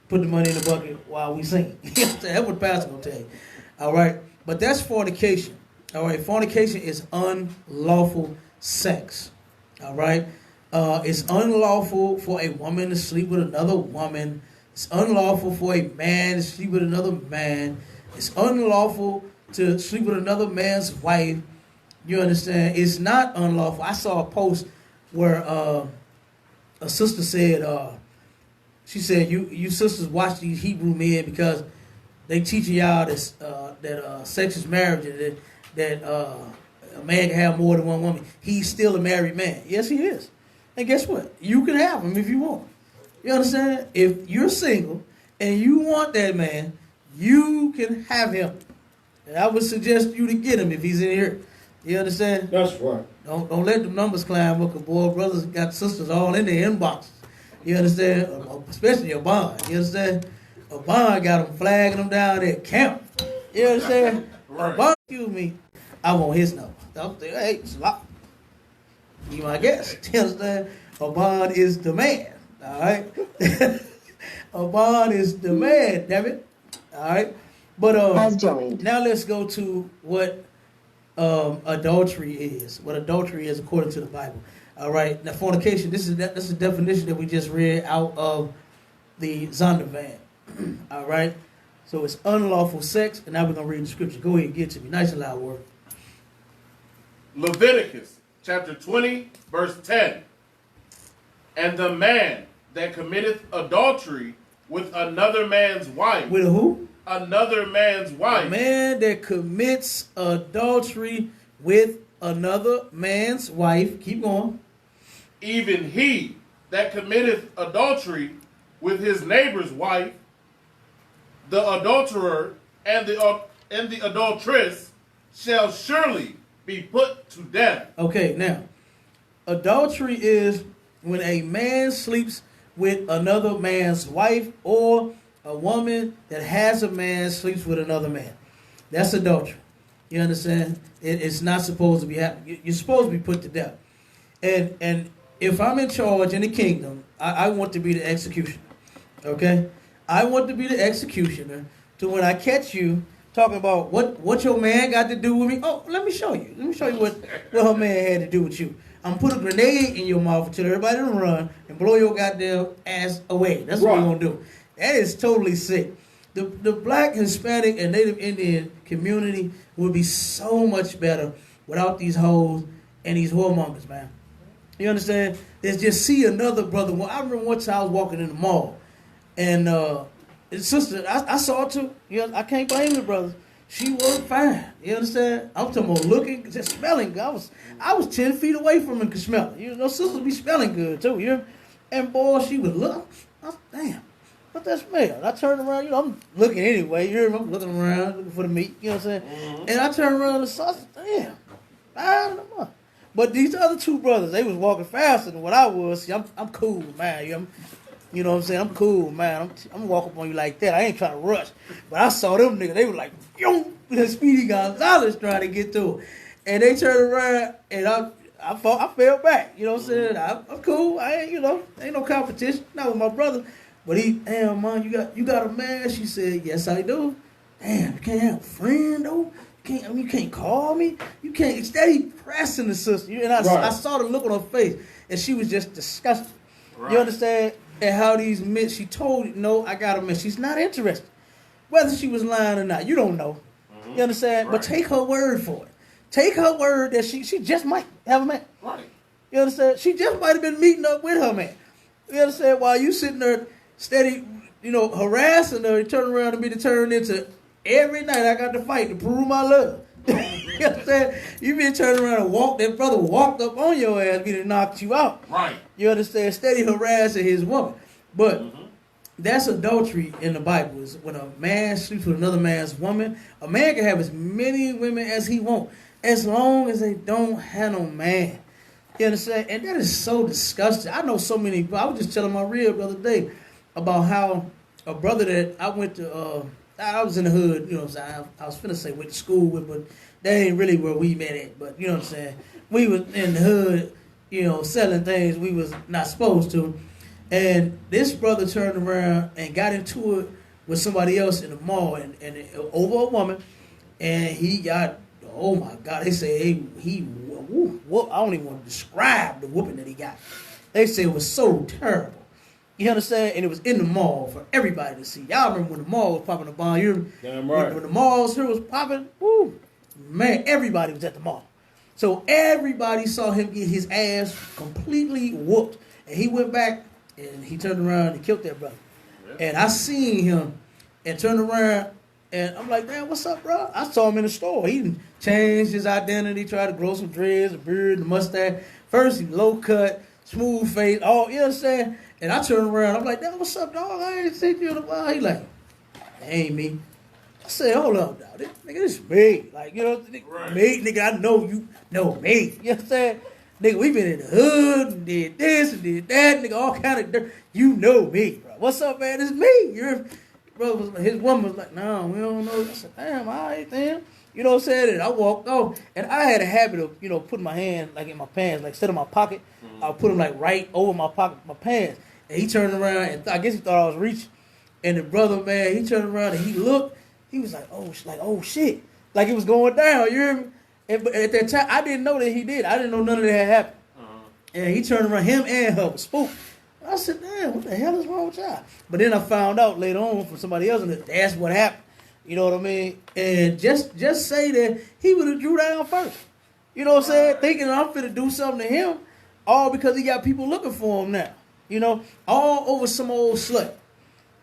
Speaker 1: put the money in the bucket while we sing. You understand? That's what the pastor going to tell you. All right? But that's fornication. All right? Fornication is unlawful sex. All right? It's unlawful for a woman to sleep with another woman. It's unlawful for a man to sleep with another man. It's unlawful to sleep with another man's wife. You understand? It's not unlawful. I saw a post where a sister said, she said, you sisters watch these Hebrew men because they teaching y'all that sex is marriage and that a man can have more than one woman. He's still a married man. Yes, he is. And guess what? You can have him if you want. You understand? If you're single and you want that man, you can have him. And I would suggest you to get him if he's in here. You understand?
Speaker 2: That's right.
Speaker 1: Don't let the numbers climb up, because boy, brothers got sisters all in their inboxes. You understand? Especially a bond. You understand? A bond got them flagging them down at camp. You understand?
Speaker 2: Right.
Speaker 1: A bond, excuse me, I want his number. I'm saying, hey, slop. Be my guest. You understand? A bond is the man. All right? A bond is the man, damn it. All right? But now let's go to what adultery is. What adultery is according to the Bible. All right? Now, fornication, this is the definition that we just read out of the Zondervan. All right? So it's unlawful sex, and now we're going to read the scripture. Go ahead and get to me. Nice and loud word.
Speaker 3: Leviticus chapter 20, verse 10. And the man that committeth adultery with another man's wife.
Speaker 1: With who?
Speaker 3: Another man's wife.
Speaker 1: A man that commits adultery with another man's wife. Keep going.
Speaker 3: Even he that committeth adultery with his neighbor's wife, the adulterer and the adulteress shall surely be put to death.
Speaker 1: Okay, now, adultery is when a man sleeps with another man's wife, or a woman that has a man sleeps with another man. That's adultery. You understand? It's not supposed to be happening. You're supposed to be put to death. And if I'm in charge in the kingdom, I want to be the executioner. Okay? I want to be the executioner to when I catch you talking about what your man got to do with me. Oh, let me show you. Let me show you what her man had to do with you. I'm put a grenade in your mouth until everybody run and blow your goddamn ass away. That's what we're going to do. That is totally sick. The black, Hispanic, and Native Indian community would be so much better without these hoes and these whoremongers, man. You understand? There's just see another brother. Well, I remember one time I was walking in the mall, and his sister, I saw her too. You know, I can't blame the brothers. She was fine. You understand? I'm talking about looking, just smelling good. I was 10 feet away from her and could smell it. You know, sisters be smelling good too. You know? And boy, she would look. I was, damn, what that smell? I turned around, you know, I'm looking anyway. You know, I'm looking around, looking for the meat. You know what I'm saying? Mm-hmm. And I turned around and saw, damn, I don't know. But these other two brothers, they was walking faster than what I was. See, I'm cool, man. You know what I'm saying? I'm cool, man. I'm walking up on you like that. I ain't trying to rush. But I saw them niggas. They were like, yo, the Speedy Gonzalez trying to get to it. And they turned around, and I fell back. You know what I'm saying? I'm cool. I ain't, ain't no competition. Not with my brother. But damn, man, you got a man? She said, yes, I do. Damn, you can't have a friend, though? You can't call me? You can't. Steady pressing the sister. And I saw the look on her face, and she was just disgusted. Right. You understand? And how these men, she told, no, I got a man. She's not interested. Whether she was lying or not, you don't know. You understand? Right. But take her word for it. Take her word that she just might have a man.
Speaker 3: Right.
Speaker 1: You understand? She just might have been meeting up with her man. You understand? While you sitting there steady, harassing her and turn around and be turned into every night I got to fight to prove my love. You understand? You been turning around and that brother walked up on your ass, be to knocked you out.
Speaker 3: Right.
Speaker 1: You understand? Steady harassing his woman. But that's adultery in the Bible. Is when a man sleeps with another man's woman. A man can have as many women as he wants, as long as they don't have no man. You understand? And that is so disgusting. I know so many. I was just telling my rib the other day about how a brother that I went to. I was in the hood. You know what I'm saying? I was finna say went to school with, but that ain't really where we met at. But you know what I'm saying? We was in the hood. Selling things we was not supposed to. And this brother turned around and got into it with somebody else in the mall and over a woman. And he got, oh my God, they say he whoop. I don't even want to describe the whooping that he got. They say it was so terrible. You understand? And it was in the mall for everybody to see. Y'all remember when the mall was popping the bomb?
Speaker 2: Damn right.
Speaker 1: When the malls here was popping, woo, man, everybody was at the mall. So everybody saw him get his ass completely whooped. And he went back and he turned around and killed that brother. Yeah. And I seen him and turned around and I'm like, damn, what's up, bro? I saw him in the store. He changed his identity, tried to grow some dreads, a beard, a mustache. First, he low cut, smooth face, all, you know what I'm saying? And I turned around. I'm like, damn, what's up, dog? I ain't seen you in a while. He like, that ain't me. I said, hold up, dog. This is me. Like, me, nigga, I know you know me. You know what I'm saying? Nigga, we been in the hood and did this and did that. Nigga, all kind of dirt. You know me, bro. What's up, man? It's me. His woman was like, no, we don't know. I said, damn, all right, then. You know what I'm saying? And I walked off. And I had a habit of, putting my hand, like, in my pants, like, instead of my pocket, I'll put them, like, right over my pocket, my pants. And he turned around, and I guess he thought I was reaching. And the brother, man, he turned around, and he looked. He was like, oh, shit. Like, it was going down, you hear me? But at that time, I didn't know that he did. I didn't know none of that had happened. And he turned around, him and her was spooked. I said, damn, what the hell is wrong with y'all? But then I found out later on from somebody else that that's what happened. You know what I mean? And just say that he would have drew down first. You know what I'm saying? Thinking I'm finna do something to him, all because he got people looking for him now. All over some old slut.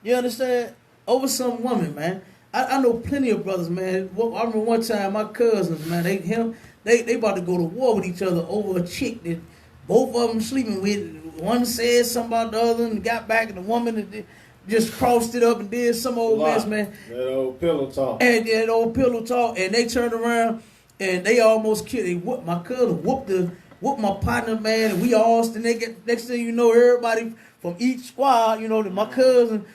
Speaker 1: You understand? Over some woman, man. I know plenty of brothers, man. I remember one time my cousins, man, they about to go to war with each other over a chick that both of them sleeping with. One said something about the other and got back, and the woman just crossed it up and did some old mess, man.
Speaker 2: That old pillow talk.
Speaker 1: And that old pillow talk, and they turned around and they almost killed. My cousin whooped my partner, man, and we all. And they get next thing you know, everybody from each squad, my cousins,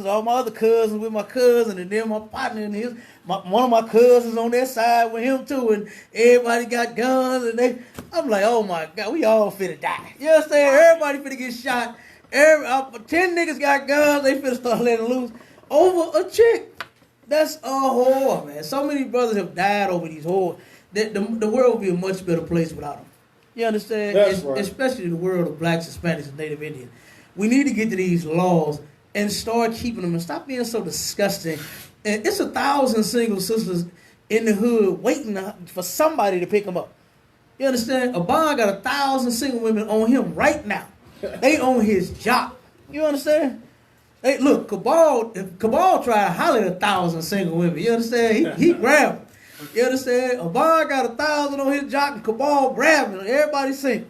Speaker 1: all my other cousins with my cousin, and then my partner and one of my cousins on that side with him too, and everybody got guns, and I'm like, oh my God, we all finna die. You know what I'm saying? Everybody finna get shot. 10 niggas got guns, they finna start letting loose over a chick. That's a whore, man. So many brothers have died over these whores. The world would be a much better place without them. You understand?
Speaker 2: That's right.
Speaker 1: Especially the world of blacks, Hispanics, and Native Indians. We need to get to these laws and start keeping them and stop being so disgusting. And it's 1,000 single sisters in the hood waiting for somebody to pick them up. You understand? Abon got 1,000 single women on him right now. They on his job. You understand? Hey, look, Cabal tried to holler at 1,000 single women. You understand? He grabbed them. You understand? Abon got 1,000 on his jock and Cabal grabbed them. Everybody single.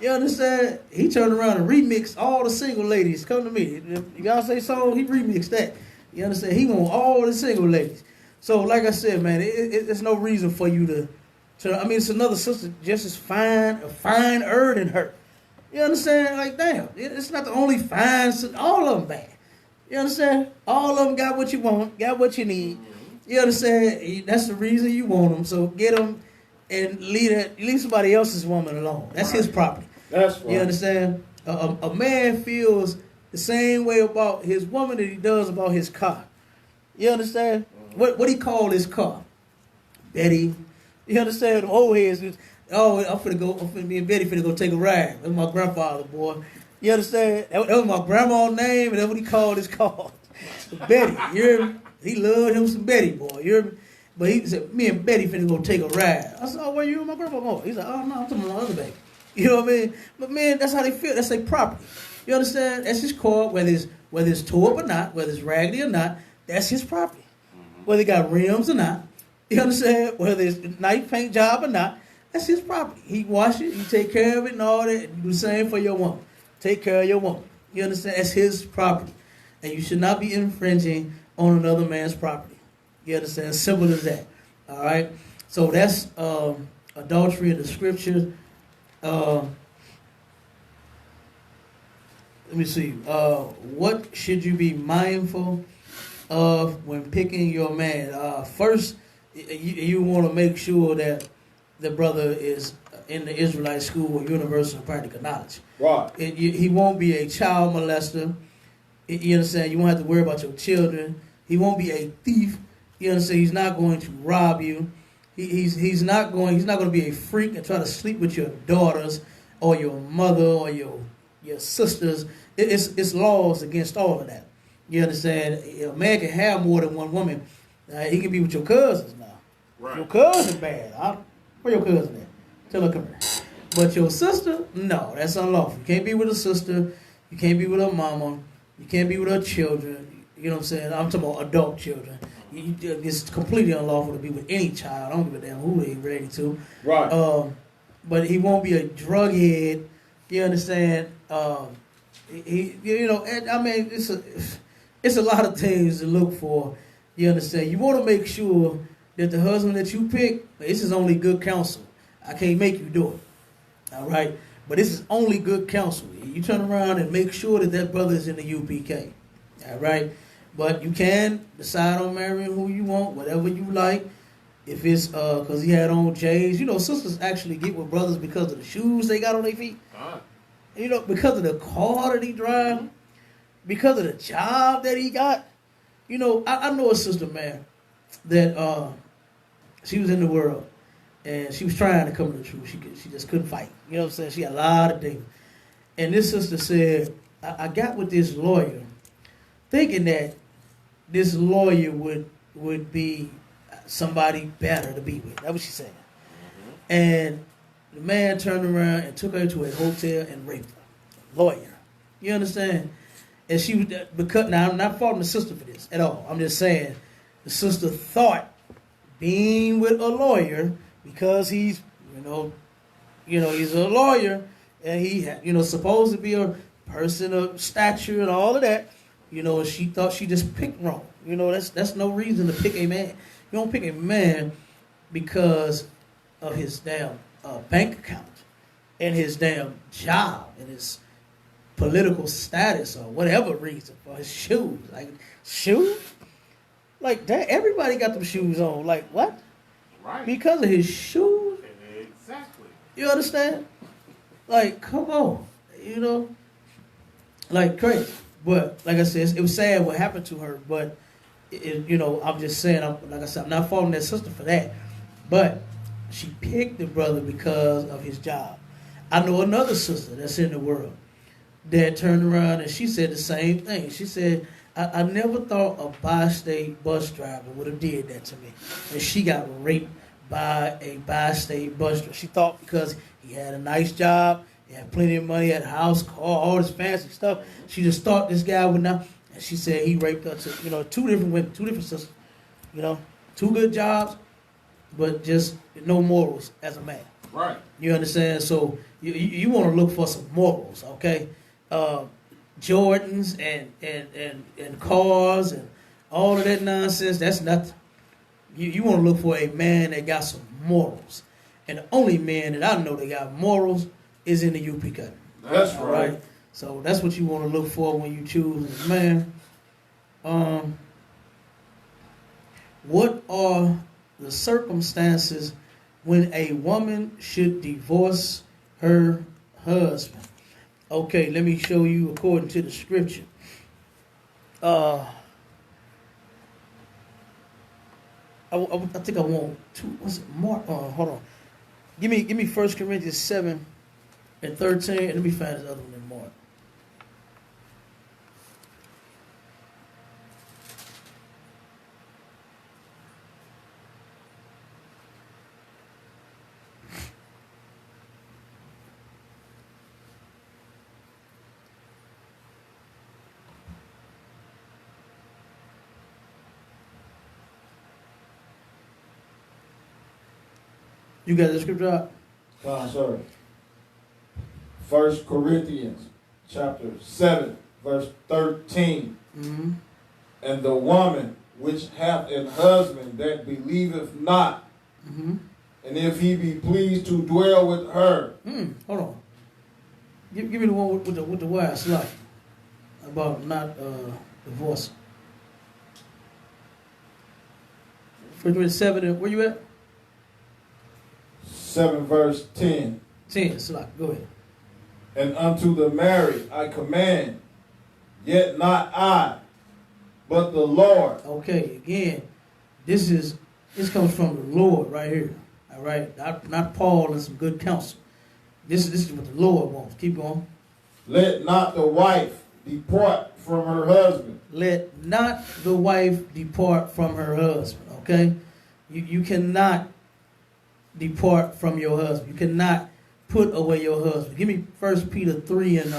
Speaker 1: You understand? He turned around and remixed all the single ladies. Come to me. If y'all say song, he remixed that. You understand? He want all the single ladies. So, like I said, man, it's no reason for you to it's another sister just as finer than her. You understand? Like, damn, it's not the only fine sister. All of them bad. You understand? All of them got what you want, got what you need. You understand? That's the reason you want them. So get them and leave somebody else's woman alone. That's his property.
Speaker 2: That's right.
Speaker 1: You understand? A man feels the same way about his woman that he does about his car. You understand? What he call his car? Betty. You understand? The old heads. Oh, me and Betty finna go take a ride. That's my grandfather, boy. You understand? That was my grandma's name, and that's what he called his car. Betty. You hear me? He loved him some Betty, boy. You hear me? But he said, me and Betty finna go take a ride. I said, oh, where you and my grandpa going? He said, oh, no, I'm talking about my other baby. You know what I mean? But man, that's how they feel. That's their property. You understand? That's his car, whether it's tore up or not, whether it's raggedy or not, that's his property. Whether it got rims or not, you understand? Whether it's a nice paint job or not, that's his property. He wash it, he take care of it and all that. You do the same for your woman. Take care of your woman. You understand? That's his property. And you should not be infringing on another man's property. You understand? Simple as that. All right? So that's adultery in the scriptures. Let me see. What should you be mindful of when picking your man? First, you want to make sure that the brother is in the Israelite school with universal and practical knowledge.
Speaker 2: Right.
Speaker 1: He won't be a child molester. You understand? You won't have to worry about your children. He won't be a thief. You understand? He's not going to rob you. He's not going to be a freak and try to sleep with your daughters or your mother or your sisters. It's laws against all of that. You understand? A man can have more than one woman. He can be with your cousins now.
Speaker 3: Right.
Speaker 1: Your cousin bad. Where your cousin at? Tell her come here. But your sister, no, that's unlawful. You can't be with a sister. You can't be with her mama. You can't be with her children. You know what I'm saying? I'm talking about adult children. It's completely unlawful to be with any child. I don't give a damn who they related to.
Speaker 2: Right.
Speaker 1: But he won't be a drug head. You understand? I mean, it's a lot of things to look for. You understand? You want to make sure that the husband that you pick, this is only good counsel. I can't make you do it. All right? But this is only good counsel. You turn around and make sure that brother is in the UPK. All right? But you can decide on marrying who you want, whatever you like. If it's because he had on J's. You know, sisters actually get with brothers because of the shoes they got on their feet. You know, because of the car that he drives. Because of the job that he got. You know, I know a sister, man, that she was in the world. And she was trying to come to the truth. She just couldn't fight. You know what I'm saying? She had a lot of things. And this sister said, I got with this lawyer thinking that this lawyer would be somebody better to be with. That's what she said. Mm-hmm. And the man turned around and took her to a hotel and raped her. Lawyer. You understand? And she was, because now I'm not faulting the sister for this at all. I'm just saying the sister thought being with a lawyer, because he's, he's a lawyer, and he, supposed to be a person of stature and all of that, she thought she just picked wrong. That's no reason to pick a man. You don't pick a man because of his damn bank account and his damn job and his political status or whatever reason, for his shoes. Like, shoes? Like, that, everybody got them shoes on. Like, what?
Speaker 3: Right.
Speaker 1: Because of his shoes?
Speaker 3: Exactly.
Speaker 1: You understand? Like, come on. Like crazy. But, like I said, it was sad what happened to her. But, I'm just saying, like I said, I'm not faulting that sister for that. But she picked the brother because of his job. I know another sister that's in the world that turned around and she said the same thing. She said, I never thought a bi-state bus driver would have did that to me. And she got raped by a bi-state bus driver. She thought because he had a nice job, he had plenty of money, had a house, car, all this fancy stuff, she just thought this guy would not. And she said he raped her to, two different women, two different sisters. Two good jobs, but just no morals as a man.
Speaker 3: Right.
Speaker 1: You understand? So you want to look for some morals, okay? Jordans and cars and all of that nonsense, that's nothing. You want to look for a man that got some morals. And the only man that I know that got morals is in the UPK.
Speaker 2: That's right.
Speaker 1: So that's what you want to look for when you choose a man. What are the circumstances when a woman should divorce her husband. Okay, let me show you according to the scripture. I think I want two. What's it? Mark? Hold on. Give me 1 Corinthians 7:13. Let me find this other one in Mark. You got the scripture out?
Speaker 2: Sorry. 1 Corinthians chapter 7, verse 13.
Speaker 1: Mm-hmm.
Speaker 2: And the woman which hath an husband that believeth not,
Speaker 1: Mm-hmm.
Speaker 2: and if he be pleased to dwell with her.
Speaker 1: Hold on. Give me the one with the wire slide about not divorcing. 1 Corinthians 7, where you at?
Speaker 2: 7 verse 10.
Speaker 1: 10, slide. Go ahead.
Speaker 2: And unto the married I command, yet not I, but the Lord.
Speaker 1: Okay, again, this comes from the Lord right here. All right, not Paul and some good counsel. This is what the Lord wants. Keep going.
Speaker 2: Let not the wife depart from her husband.
Speaker 1: Let not the wife depart from her husband. Okay, you cannot depart from your husband. You cannot put away your husband. Give me 1 Peter 3 and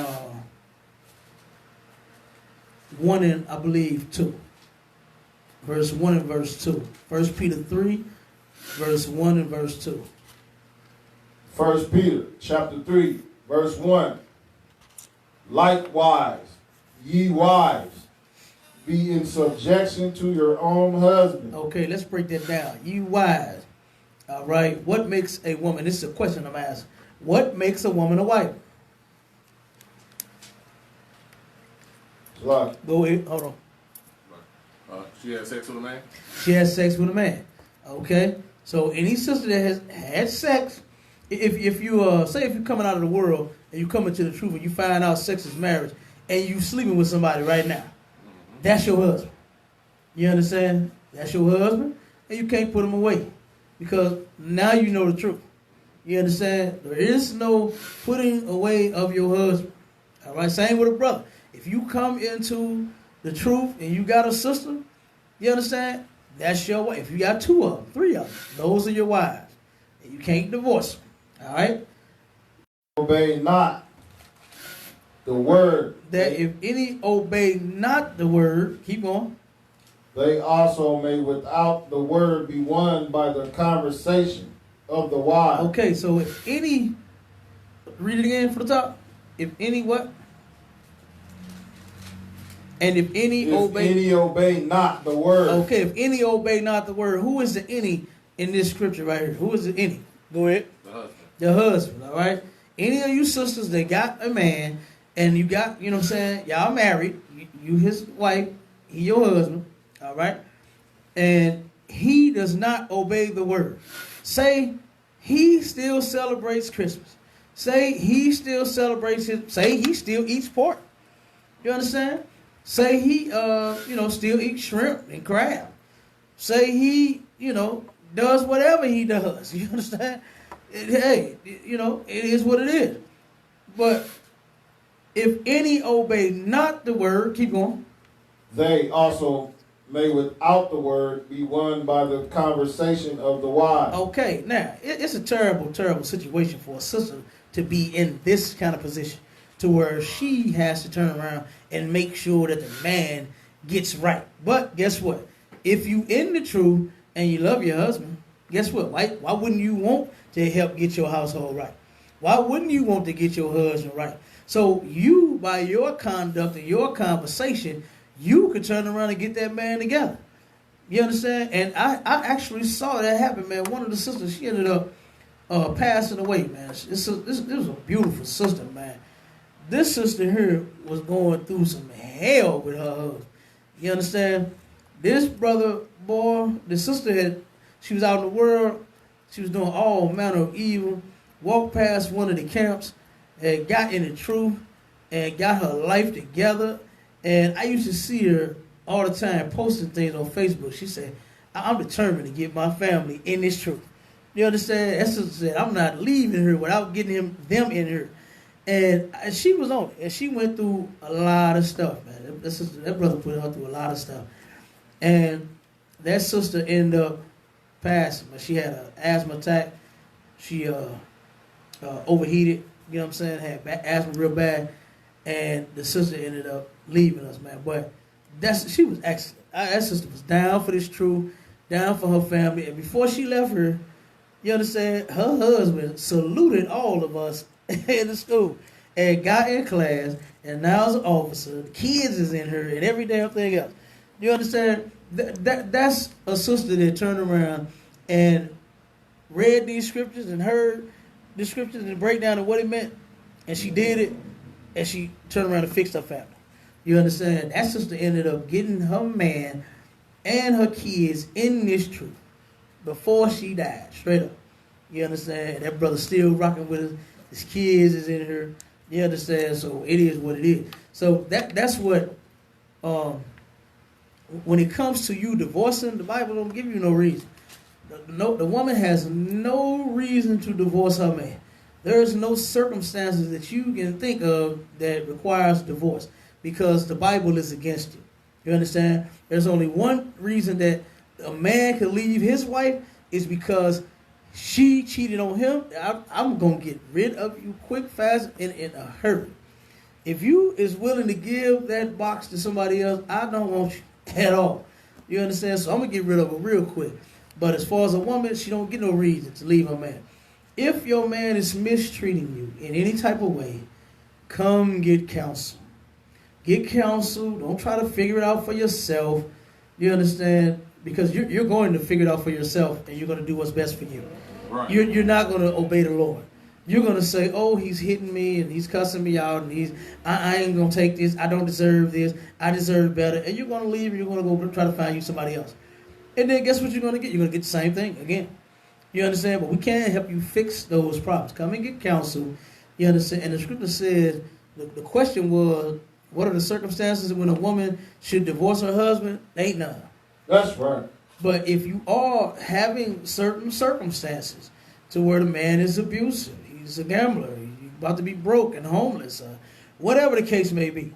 Speaker 1: 1 and I believe 2. Verse 1 and verse 2. 1 Peter 3, verse 1 and verse 2.
Speaker 2: 1 Peter chapter 3, verse 1. Likewise, ye wives, be in subjection to your own husband.
Speaker 1: Okay, let's break that down. You wives. All right. What makes a woman? This is a question I'm asking. What makes a woman a wife?
Speaker 2: Like,
Speaker 1: Go ahead. Hold on.
Speaker 3: She had sex with a man?
Speaker 1: She has sex with a man. Okay. So any sister that has had sex, if you say if you're coming out of the world and you come into the truth and you find out sex is marriage and you sleeping with somebody right now, that's your husband. You understand? That's your husband, and you can't put him away because now you know the truth. You understand? There is no putting away of your husband. All right. Same with a brother. If you come into the truth and you got a sister, you understand? That's your wife. If you got 2 of them, 3 of them, those are your wives. And you can't divorce them. All right?
Speaker 2: obey not the word.
Speaker 1: That if any obey not the word, keep going.
Speaker 2: They also may without the word be won by the conversation of the wise.
Speaker 1: Okay, so if any, read it again from the top. If any what? And if any
Speaker 2: obey not the word.
Speaker 1: Okay, if any obey not the word, who is the any in this scripture right here? Who is the any? Go ahead.
Speaker 3: The husband.
Speaker 1: The husband, all right? Any of you sisters that got a man and you got, you know what I'm saying, y'all married, you his wife, he your husband, all right? And he does not obey the word. Say he still celebrates Christmas. Say he still celebrates say he still eats pork. You understand? Say he, still eats shrimp and crab. Say he, does whatever he does. You understand? It is what it is. But if any obey not the word, keep going.
Speaker 2: They also may without the word be won by the conversation of the wise.
Speaker 1: Okay, now, it's a terrible, terrible situation for a sister to be in this kind of position, to where she has to turn around and make sure that the man gets right. But guess what? If you in the truth and you love your husband, guess what? Why wouldn't you want to help get your household right? Why wouldn't you want to get your husband right? So you, by your conduct and your conversation, you could turn around and get that man together. You understand? And I actually saw that happen, man. One of the sisters, she ended up passing away, man. This was a beautiful sister, man. This sister here was going through some hell with her husband. You understand? This brother, boy, the sister she was out in the world, She was doing all manner of evil. Walked past one of the camps and got in the truth and got her life together. And I used to see her all the time posting things on Facebook. She said, I'm determined to get my family in this truth. You understand? That sister said, I'm not leaving her without getting them in her. And she was on it. And she went through a lot of stuff, man. That brother put her through a lot of stuff. And that sister ended up passing. She had an asthma attack. She overheated, you know what I'm saying, had asthma real bad. And the sister ended up leaving us, man. But she was excellent. That sister was down for this truth, down for her family. And before she left her, you understand, her husband saluted all of us in the school and got in class, and now is an officer. The kids is in her and every damn thing else. You understand? That's a sister that turned around and read these scriptures and heard the scriptures and the breakdown of what it meant, and she did it, and she turned around and fixed her family. You understand? That sister ended up getting her man and her kids in this truth before she died, straight up. You understand? That brother still rocking with us. His kids is in her. You understand? So it is what it is. So that's what, when it comes to you divorcing, the Bible don't give you no reason. The woman has no reason to divorce her man. There's no circumstances that you can think of that requires divorce because the Bible is against you. You understand? There's only one reason that a man could leave his wife is because she cheated on him. I'm going to get rid of you quick, fast, in a hurry. If you is willing to give that box to somebody else, I don't want you at all. You understand? So I'm going to get rid of her real quick. But as far as a woman, she don't get no reason to leave her man. If your man is mistreating you in any type of way, come get counsel. Get counsel. Don't try to figure it out for yourself. You understand? Because you're going to figure it out for yourself, and you're going to do what's best for you.
Speaker 2: Right.
Speaker 1: You're not going to obey the Lord. You're going to say, oh, he's hitting me, and he's cussing me out, and I ain't going to take this. I don't deserve this. I deserve better. And you're going to leave, and you're going to go try to find you somebody else. And then guess what you're going to get? You're going to get the same thing again. You understand? But we can't help you fix those problems. Come and get counsel. You understand? And the scripture says, the question was, what are the circumstances when a woman should divorce her husband? Ain't none.
Speaker 2: That's right.
Speaker 1: But if you are having certain circumstances to where the man is abusive, he's a gambler, he's about to be broke and homeless, whatever the case may be,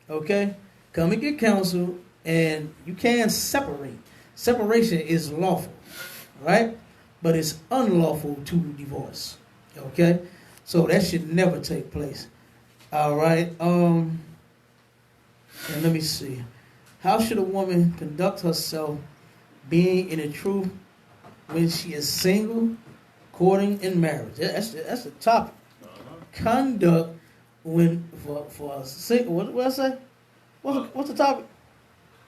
Speaker 1: okay? Come and get counsel, and you can separate. Separation is lawful, right? But it's unlawful to divorce, okay? So that should never take place. All right. And let me see. How should a woman conduct herself being in the truth when she is single, courting, and marriage? That's the topic. Conduct when for a single. What I say? What's the topic?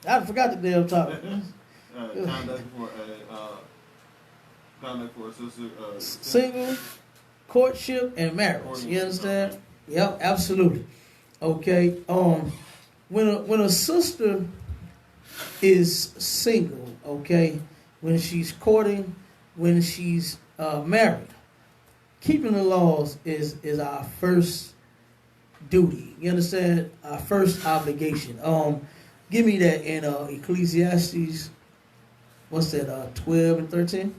Speaker 1: I forgot the damn topic.
Speaker 3: Conduct for a sister.
Speaker 1: Single, courtship, and marriage. You understand? Yep, absolutely. Okay. When a sister is single, okay, when she's courting, when she's married, keeping the laws is our first duty. You understand? Our first obligation. Give me that in Ecclesiastes. What's that? 12 and 13.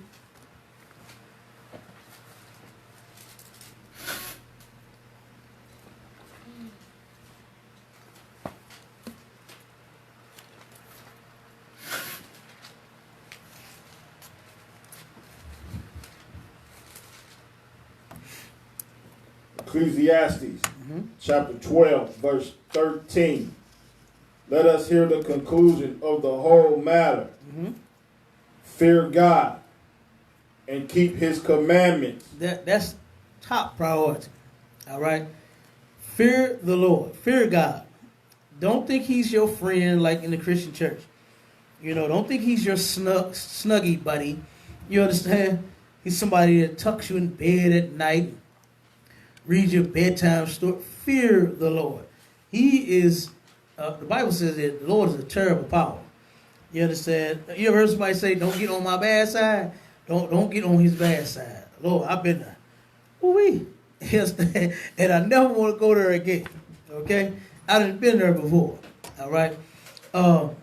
Speaker 2: Ecclesiastes chapter 12, verse 13. Let us hear the conclusion of the whole matter. Fear God and keep his commandments.
Speaker 1: That's top priority. All right? Fear the Lord. Fear God. Don't think he's your friend like in the Christian church. You know, don't think he's your snuggie buddy. You understand? He's somebody that tucks you in bed at night, reads your bedtime story. Fear the Lord. He is, the Bible says that the Lord is a terrible power. You understand? You ever heard somebody say, don't get on my bad side? Don't get on his bad side. Lord, I've been there. Ooh-wee. Yes, and I never want to go there again. Okay? I done been there before. All right? But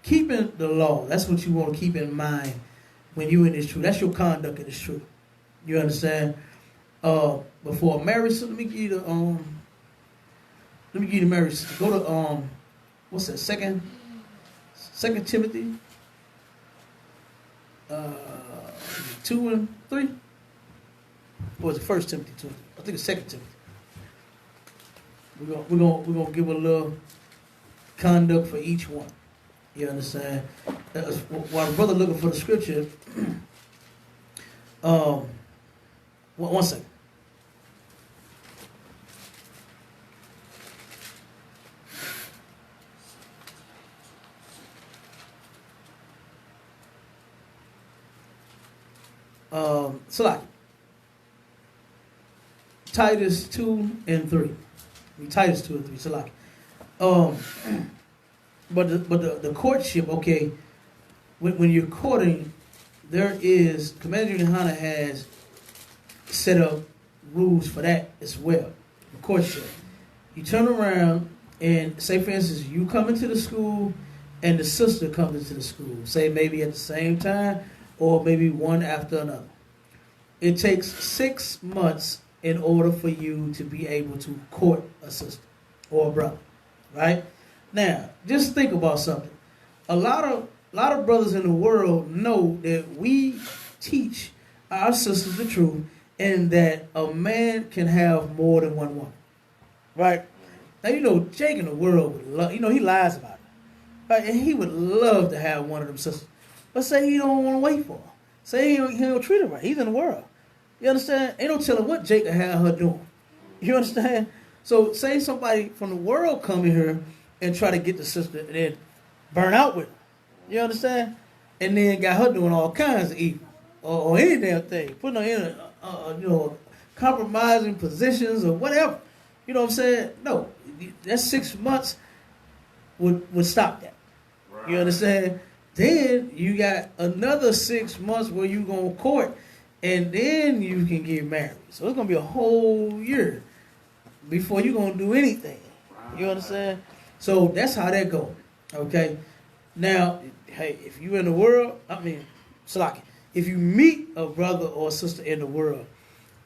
Speaker 1: keeping the law, that's what you want to keep in mind when you in this truth. That's your conduct in this truth. You understand? Before marriage, so let me give you the marriage. Go to what's that? Second Timothy 2 and 3. Or is it First Timothy 2? I think it's Second Timothy. We're gonna give a little conduct for each one. You understand? While the brother looking for the scripture, one second. Salaki. Titus 2 and 3. Titus 2 and 3. Salaki. But the courtship, okay, when you're courting, there is, Commander Yohana has set up rules for that as well. The courtship. You turn around and say, for instance, you come into the school and the sister comes into the school. Say maybe at the same time or maybe one after another. It takes 6 months in order for you to be able to court a sister or a brother, right? Now, just think about something. A lot of brothers in the world know that we teach our sisters the truth and that a man can have more than one woman, right? Now, you know, Jake in the world would love, you know, he lies about it, right? And he would love to have one of them sisters. But say he don't want to wait for her. Say he don't treat her right. He's in the world. You understand? Ain't no telling what Jake will have her doing. You understand? So say somebody from the world come in here and try to get the sister and then burn out with her. You understand? And then got her doing all kinds of evil. Or any damn thing. Putting her in compromising positions or whatever. You know what I'm saying? No. That 6 months would stop that. Right. You understand? Then you got another 6 months where you going to court, and then you can get married. So it's going to be a whole year before you're going to do anything. You understand? So that's how that goes. Okay? Now, hey, if you in the world, Salaki, if you meet a brother or a sister in the world,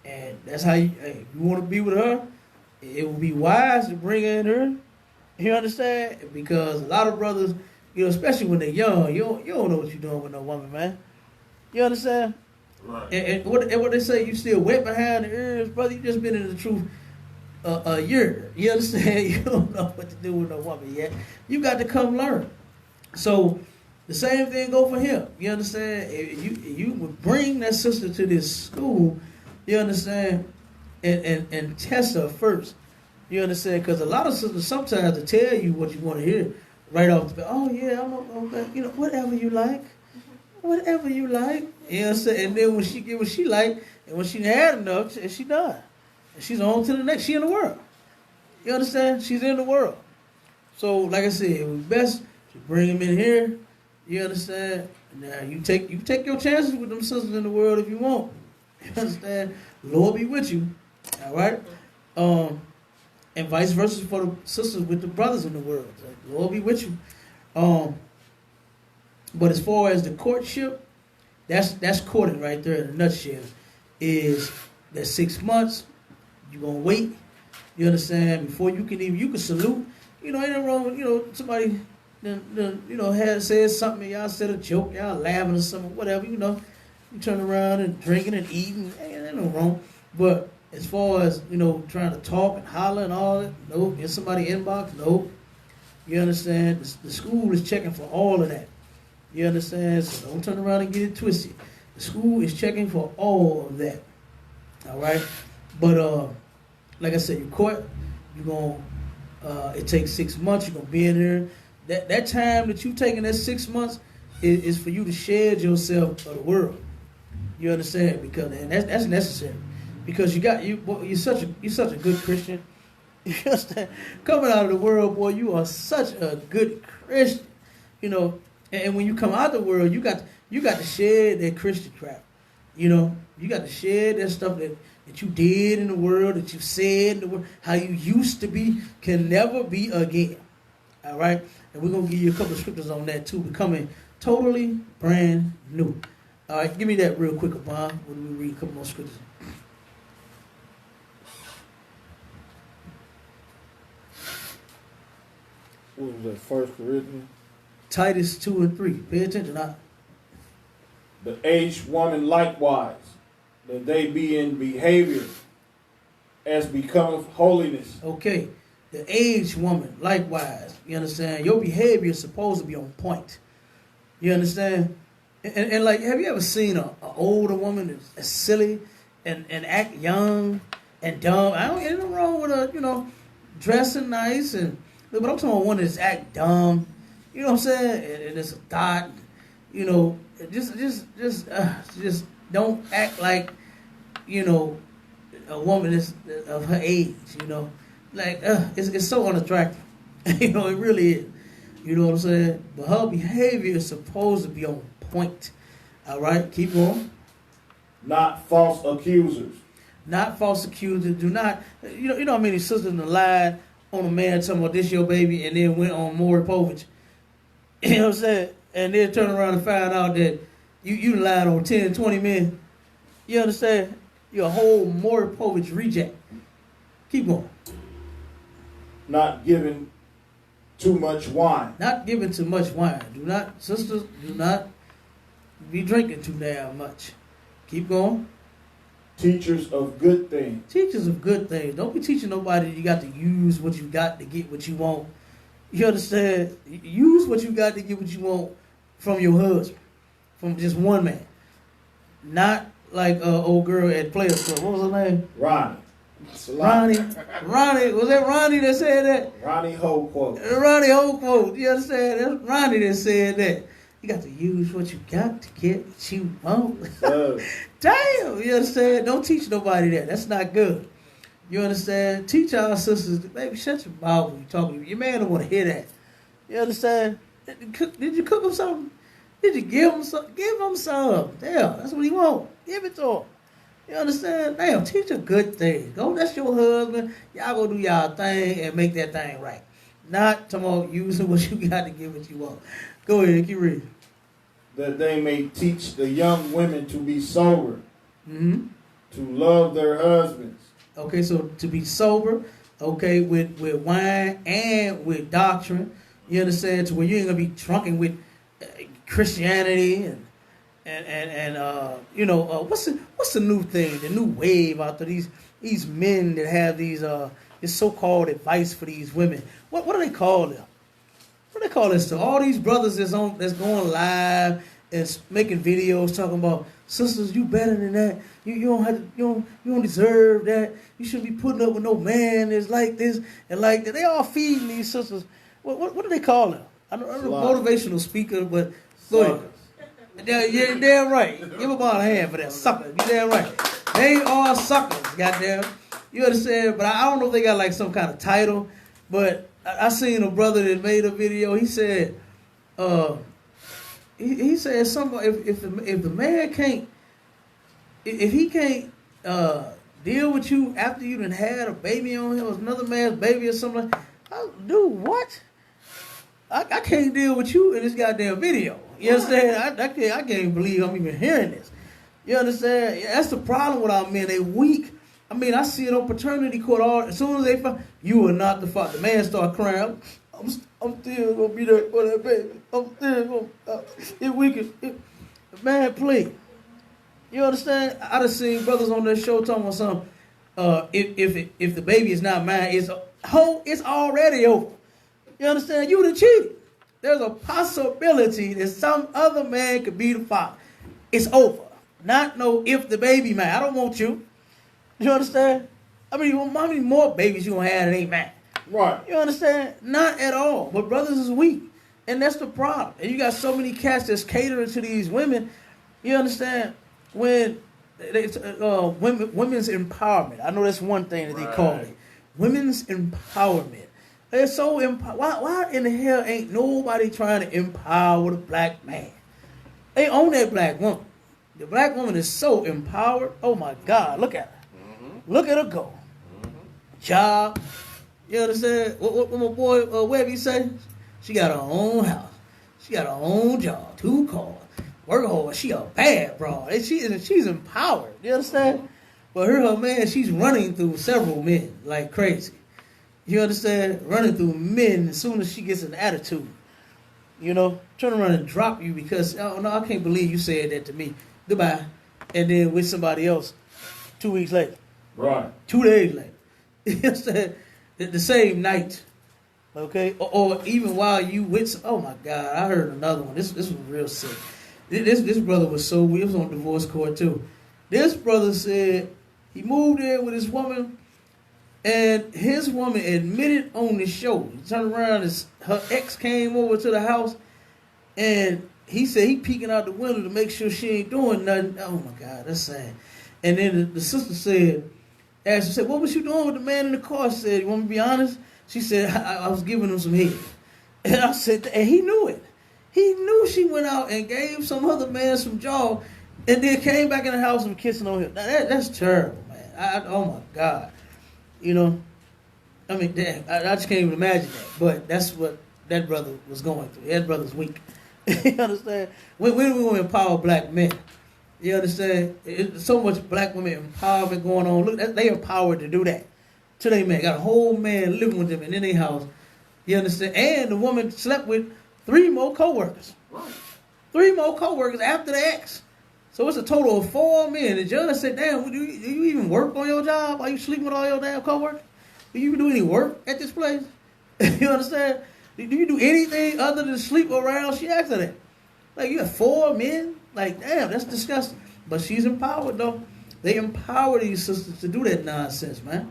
Speaker 1: and that's how if you want to be with her, it would be wise to bring in her. You understand? Because a lot of brothers, you know, especially when they're young, you don't know what you're doing with no woman, man. You understand? Right. And what they say, you still wet behind the ears, brother. You just been in the truth a year. You understand? You don't know what to do with no woman yet. You got to come learn. So the same thing go for him. You understand? If you would bring that sister to this school, you understand, and test her first. You understand? Because a lot of sisters sometimes to tell you what you want to hear right off the bat. Oh yeah, I'm okay. You know, whatever you like. Whatever you like. You know what I'm saying? And then when she get what she like, and when she had enough, she done. And she's on to the next. She in the world. You understand? She's in the world. So, like I said, it was best to bring him in here. You understand? Now, you take your chances with them sisters in the world if you want. You understand? Lord be with you. All right? And vice versa for the sisters with the brothers in the world. Lord be with you. But as far as the courtship, that's courting right there in a nutshell. Is that 6 months, you're going to wait, you understand, before you can salute. You know, ain't no wrong with, you know, somebody, has said something, y'all said a joke, y'all laughing or something, whatever, you know. You turn around and drinking and eating, ain't no wrong. But as far as, you know, trying to talk and holler and all that, no. Get somebody inbox, no. You understand? The school is checking for all of that. You understand? So don't turn around and get it twisted. The school is checking for all of that. All right? But, like I said, you court, you're going to, it takes 6 months, you're going to be in there. That time that you taking, that 6 months, is for you to shed yourself of the world. You understand? Because, and that's necessary. Because you're such a good Christian. You understand? Coming out of the world, boy, you are such a good Christian. You know, and when you come out of the world, you got You got to shed that Christian crap. You know, you got to shed that stuff that you did in the world, that you said in the world, how you used to be, can never be again. All right? And we're going to give you a couple of scriptures on that too, becoming totally brand new. All right, give me that real quick, Abon, when we read a couple more scriptures.
Speaker 2: What was that, 1 Corinthians?
Speaker 1: Titus 2 and 3. Pay attention.
Speaker 2: The aged woman likewise, that they be in behavior as becometh holiness.
Speaker 1: Okay. The aged woman, likewise. You understand? Your behavior is supposed to be on point. You understand? And like, have you ever seen an older woman that's silly and act young and dumb? I don't get anything wrong with her, you know, dressing nice, but I'm talking about one that's act dumb. You know what I'm saying? And it's a thought, you know, just don't act like, you know, a woman is of her age, you know. Like, it's so unattractive. You know, it really is. You know what I'm saying? But her behavior is supposed to be on point. All right, keep going.
Speaker 2: Not false accusers.
Speaker 1: Not false accusers. Do not, you know how many sisters lied on a man talking about this your baby and then went on Maury Povich. You know what I'm saying? And then turn around and find out that you lied on 10, 20 men. You understand? You're a whole Maury Povich reject. Keep going.
Speaker 2: Not giving too much wine.
Speaker 1: Not giving too much wine. Sisters, do not be drinking too damn much. Keep going.
Speaker 2: Teachers of good things.
Speaker 1: Teachers of good things. Don't be teaching nobody you got to use what you got to get what you want. You understand? Use what you got to get what you want from your husband. From just one man. Not like old girl at Players Club. What was her name?
Speaker 2: Ronnie.
Speaker 1: Ronnie. Was that Ronnie that said that?
Speaker 2: Ronnie Ho quote.
Speaker 1: Ronnie Ho quote. You understand? That's Ronnie that said that. You got to use what you got to get what you want. Damn, you understand? Don't teach nobody that. That's not good. You understand? Teach our sisters, baby, shut your mouth when you talking. Your man don't want to hear that. You understand? Did you cook him something? Did you give him some? Give him some. Damn, that's what he want. Give it to him. You understand? Damn, teach a good thing. Go, that's your husband. Y'all go do y'all thing and make that thing right. Not talking about using what you got to get what you want. Go ahead, keep reading.
Speaker 2: That they may teach the young women to be sober,
Speaker 1: Mm-hmm.
Speaker 2: to love their husbands.
Speaker 1: Okay, so to be sober, okay, with wine and with doctrine, you understand, to where you ain't gonna be drunken with Christianity and you know, what's the new thing, the new wave out there? These men that have these this so-called advice for these women. What do they call them? What do they call this to? All these brothers that's going live and making videos talking about, sisters, you better than that. You don't have to, you don't deserve that. You shouldn't be putting up with no man that's like this and like that. They all feeding these sisters. What do they call them? I don't know, motivational speaker, but go ahead. You're damn right. Give them all a hand for that. Sucker. You damn right. They are suckers, goddamn. You understand? But I don't know if they got like some kind of title, but I seen a brother that made a video. He said, he said something. If the man can't, if he can't deal with you after you done had a baby on him, or another man's baby or something, dude, what? I can't deal with you in this goddamn video. You understand? I can't even believe I'm even hearing this. You understand? That's the problem with our men. They weak. I mean, I see it on paternity court. As soon as they find you are not the father, the man start crying. I'm still gonna be there for that baby. I'm still gonna. It weak. Man, please. You understand? I done seen brothers on that show talking about something. If the baby is not mine, it's already over. You understand? You done cheated. There's a possibility that some other man could be the father. It's over. Not no if the baby mine. I don't want you. You understand? I mean, how many more babies you gonna have that ain't mine?
Speaker 2: Right.
Speaker 1: You understand? Not at all. But brothers is weak. And that's the problem. And you got so many cats that's catering to these women. You understand? When women's empowerment. I know that's one thing that they call it. Women's empowerment. They're so why in the hell ain't nobody trying to empower the black man? They own that black woman. The black woman is so empowered. Oh my God, look at her. Look at her go. Job. You understand? What my boy Webby say? She got her own house. She got her own job. 2 cars. Work hard. She a bad broad. And she's empowered. You understand? But her man, she's running through several men like crazy. You understand? Running through men as soon as she gets an attitude. You know, turn around and drop you because, oh no, I can't believe you said that to me. Goodbye. And then with somebody else 2 weeks later.
Speaker 2: Right.
Speaker 1: 2 days later. You understand? The same night. Okay? Or even while you with, oh my God, I heard another one. This was real sick. This brother was so weird. He was on divorce court too. This brother said he moved in with his woman, and his woman admitted on the show. He turned around, her ex came over to the house, and he said he peeking out the window to make sure she ain't doing nothing. Oh my God, that's sad. And then the sister asked her, what was you doing with the man in the car? She said, you want me to be honest? She said, I was giving him some head. And I said, and he knew it. He knew she went out and gave some other man some jaw and then came back in the house and kissing on him. Now that's terrible, man. Oh my God. You know, I mean, damn, I just can't even imagine that. But that's what that brother was going through. That brother's weak. You understand? When we want to empower black men, you understand? It's so much black women empowerment going on. Look, they empowered to do that. To they man. Got a whole man living with them and in their house. You understand? And the woman slept with 3 more co-workers. 3 more co-workers after the ex. So it's a total of 4 men. The judge said, damn, do you even work on your job? Are you sleeping with all your damn co-workers? Do you do any work at this place? You understand? Do you do anything other than sleep around? She asked her that. Like, you have 4 men? Like, damn, that's disgusting. But she's empowered, though. They empower these sisters to do that nonsense, man.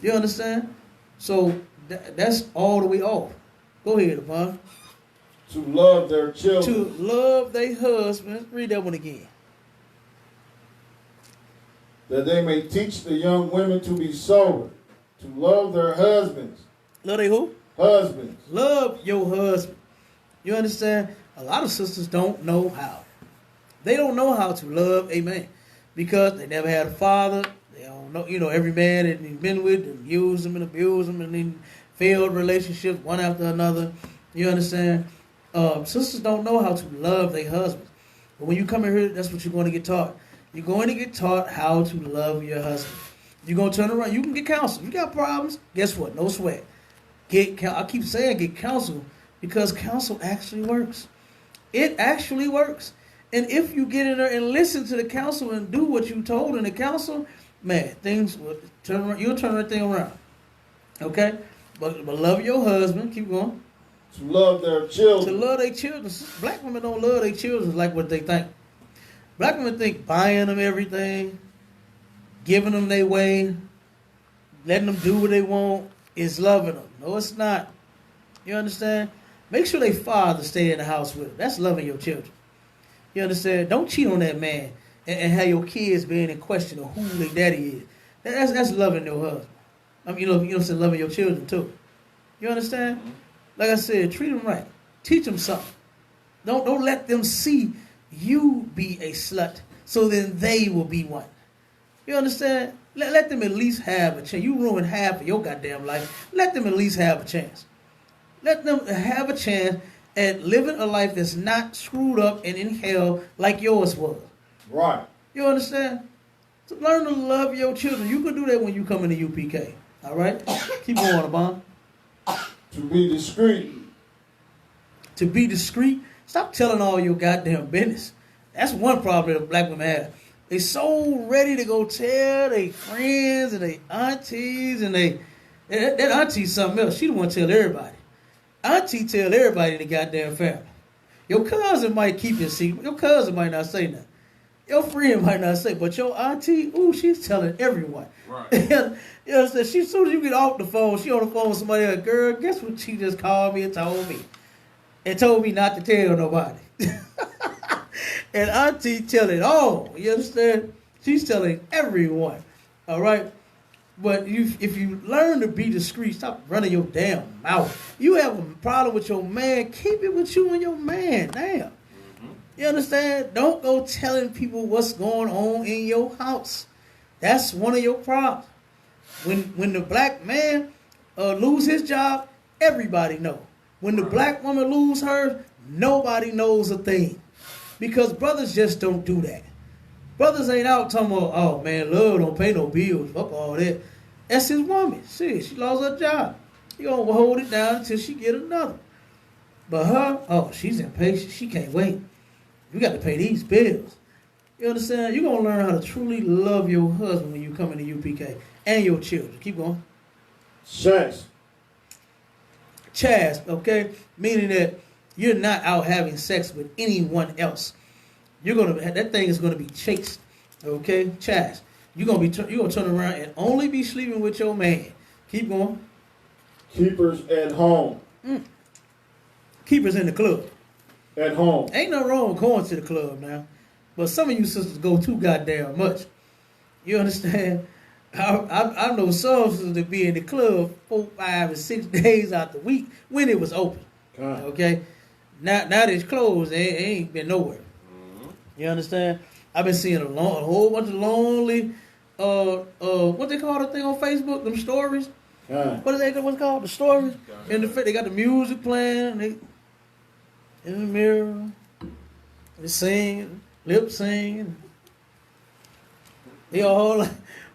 Speaker 1: You understand? So that's all the way off. Go ahead, Avon.
Speaker 2: To love their children.
Speaker 1: To love their husbands. Read that one again.
Speaker 2: That they may teach the young women to be sober. To love their husbands.
Speaker 1: Love they who?
Speaker 2: Husbands.
Speaker 1: Love your husband. You understand? A lot of sisters don't know how. They don't know how to love a man because they never had a father. They don't know, every man that they've been with, they used them and abused them and then failed relationships one after another. You understand? Sisters don't know how to love their husbands. But when you come in here, that's what you're going to get taught. You're going to get taught how to love your husband. You're going to turn around. You can get counsel. You got problems. Guess what? No sweat. I keep saying get counsel because counsel actually works. It actually works. And if you get in there and listen to the counsel and do what you told in the counsel, man, things will turn around. You'll turn that thing around. Okay? But love your husband. Keep going.
Speaker 2: To love their children.
Speaker 1: To love their children. Black women don't love their children like what they think. Black women think buying them everything, giving them their way, letting them do what they want is loving them. No, it's not. You understand? Make sure their father stay in the house with them. That's loving your children. You understand? Don't cheat on that man and have your kids being in question of who their daddy is. That's loving your husband. I mean, you know, loving your children too. You understand? Like I said, treat them right. Teach them something. Don't let them see you be a slut so then they will be one. You understand? Let them at least have a chance. You ruined half of your goddamn life. Let them at least have a chance. Let them have a chance at living a life that's not screwed up and in hell like yours was.
Speaker 2: Right.
Speaker 1: You understand? So learn to love your children. You can do that when you come into UPK. All right? Keep going, Abon.
Speaker 2: To be discreet.
Speaker 1: To be discreet. Stop telling all your goddamn business. That's one problem that black women have. They so ready to go tell their friends and their aunties and that auntie's something else. She the one tell everybody. Auntie tell everybody in the goddamn family. Your cousin might keep your secret. Your cousin might not say nothing. Your friend might not say, but your auntie, ooh, she's telling everyone.
Speaker 3: Right.
Speaker 1: You understand? As soon as you get off the phone, she on the phone with somebody else. Girl, guess what she just called me and told me? And told me not to tell nobody. And auntie tell it all. You understand? She's telling everyone. All right? But if you learn to be discreet, stop running your damn mouth. You have a problem with your man, keep it with you and your man. Damn. You understand? Don't go telling people what's going on in your house. That's one of your problems. When the black man lose his job, everybody know. When the black woman lose hers, nobody knows a thing. Because brothers just don't do that. Brothers ain't out talking about, oh man, love don't pay no bills. Fuck all that. That's his woman. She lost her job. You gonna hold it down until she get another. But her, oh, she's impatient. She can't wait. You got to pay these bills. You understand? You're going to learn how to truly love your husband when you come into UPK and your children. Keep going.
Speaker 2: Chaz,
Speaker 1: Okay? Meaning that you're not out having sex with anyone else. That thing is going to be chaste. Okay? Chaz. You're going to turn around and only be sleeping with your man. Keep going.
Speaker 2: Keepers at home.
Speaker 1: Keepers in the club.
Speaker 2: At home.
Speaker 1: Ain't no wrong with going to the club now. But some of you sisters go too goddamn much. You understand? I know some sisters that be in the club 4, 5, and 6 days out the week when it was open. Okay? Now that it's closed, they ain't been nowhere. You understand? I've been seeing a whole bunch of lonely, what they call the thing on Facebook? Them stories? What's it called? The stories? And they got the music playing. They in the mirror. They sing, lip sing. They all like,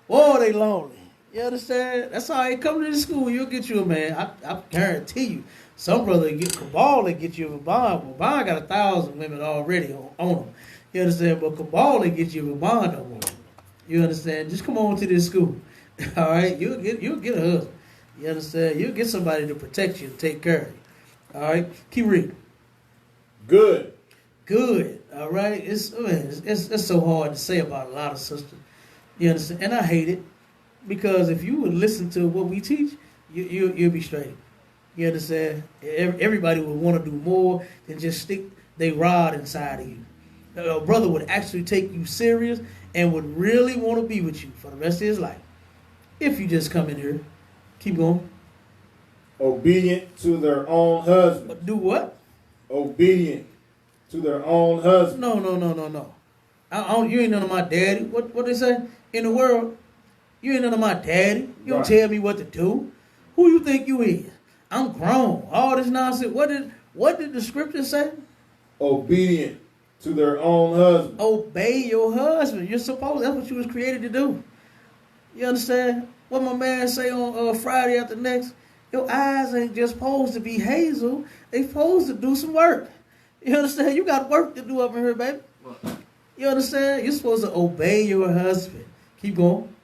Speaker 1: whoa, they lonely. You understand? That's how they come to the school. You'll get you a man. I guarantee you. Some brother get Cabal, they get you a bond. Well, bond got 1,000 women already on them. You understand? But Cabal, they get you a bond no more. You understand? Just come on to this school. All right? You'll get a husband. You understand? You'll get somebody to protect you and take care of you. All right? Keep reading.
Speaker 2: Good.
Speaker 1: All right? It's so hard to say about a lot of sisters. You understand? And I hate it because if you would listen to what we teach, you'll be straight. You understand? Everybody would want to do more than just stick their rod inside of you. A brother would actually take you serious and would really want to be with you for the rest of his life. If you just come in here. Keep going.
Speaker 2: Obedient to their own husband.
Speaker 1: Do what?
Speaker 2: Obedient to their own husband.
Speaker 1: No. You ain't none of my daddy. What they say in the world? You ain't none of my daddy. You don't tell me what to do. Who you think you is? I'm grown. All this nonsense. What did the scripture say?
Speaker 2: Obedient to their own husband.
Speaker 1: Obey your husband. You're supposed. That's what you was created to do. You understand? What my man say on Friday after next? Your eyes ain't just supposed to be hazel. They supposed to do some work. You understand? You got work to do up in here, baby. You understand? You're supposed to obey your husband. Keep going.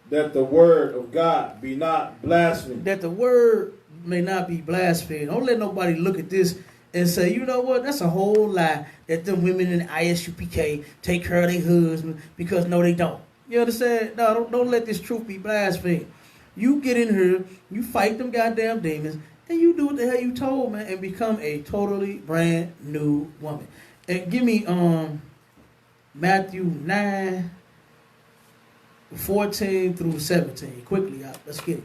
Speaker 2: That the word of God be not blasphemed.
Speaker 1: That the word may not be blasphemed. Don't let nobody look at this and say, you know what? That's a whole lie that them women in the ISUPK take care of their husband because no, they don't. You understand? No, don't let this truth be blasphemed. You get in here, you fight them goddamn demons, and you do what the hell you told, man, and become a totally brand new woman. And give me Matthew 9, 14 through 17. Quickly, let's get it.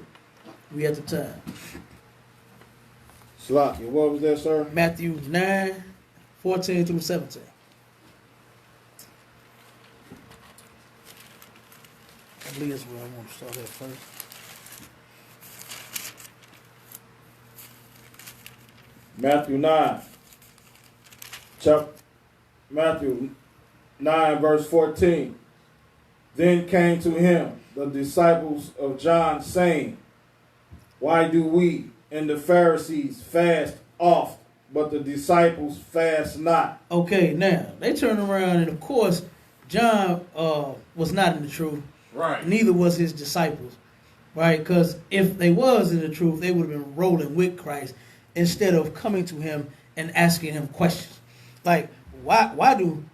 Speaker 1: We at the time.
Speaker 2: Slocky, what was that, sir?
Speaker 1: Matthew 9, 14 through 17. I believe that's where I want to start at first.
Speaker 2: Matthew 9, verse 14. Then came to him the disciples of John, saying, why do we and the Pharisees fast oft, but the disciples fast not?
Speaker 1: Okay, now, they turn around, and of course, John was not in the truth.
Speaker 3: Right.
Speaker 1: Neither was his disciples. Right? Because if they was in the truth, they would have been rolling with Christ instead of coming to him and asking him questions. Like, why do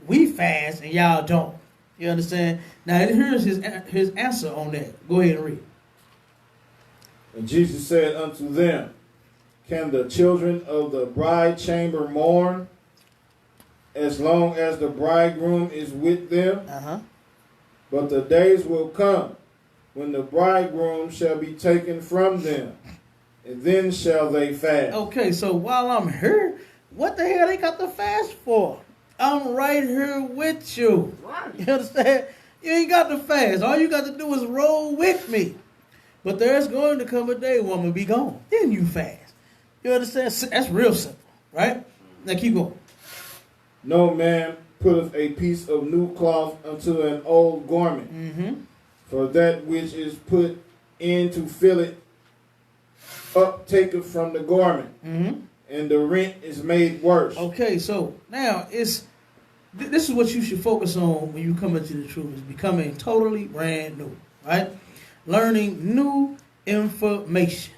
Speaker 1: we fast and y'all don't? You understand? Now, here's his answer on that. Go ahead and read.
Speaker 2: And Jesus said unto them, can the children of the bride chamber mourn as long as the bridegroom is with them? But the days will come when the bridegroom shall be taken from them, and then shall they fast.
Speaker 1: Okay, so while I'm here, What the hell they got to fast for? I'm right here with you.
Speaker 3: Right.
Speaker 1: You understand? You ain't got to fast. All you got to do is roll with me. But there's going to come a day when I'm going to be gone. Then you fast. You understand? That's real simple, right? Now keep going.
Speaker 2: No man putteth a piece of new cloth unto an old garment.
Speaker 1: Mm-hmm.
Speaker 2: For that which is put in to fill it up taketh from the garment,
Speaker 1: Mm-hmm.
Speaker 2: and the rent is made worse.
Speaker 1: Okay, so now this is what you should focus on when you come into the truth, is becoming totally brand new, right? Learning new information,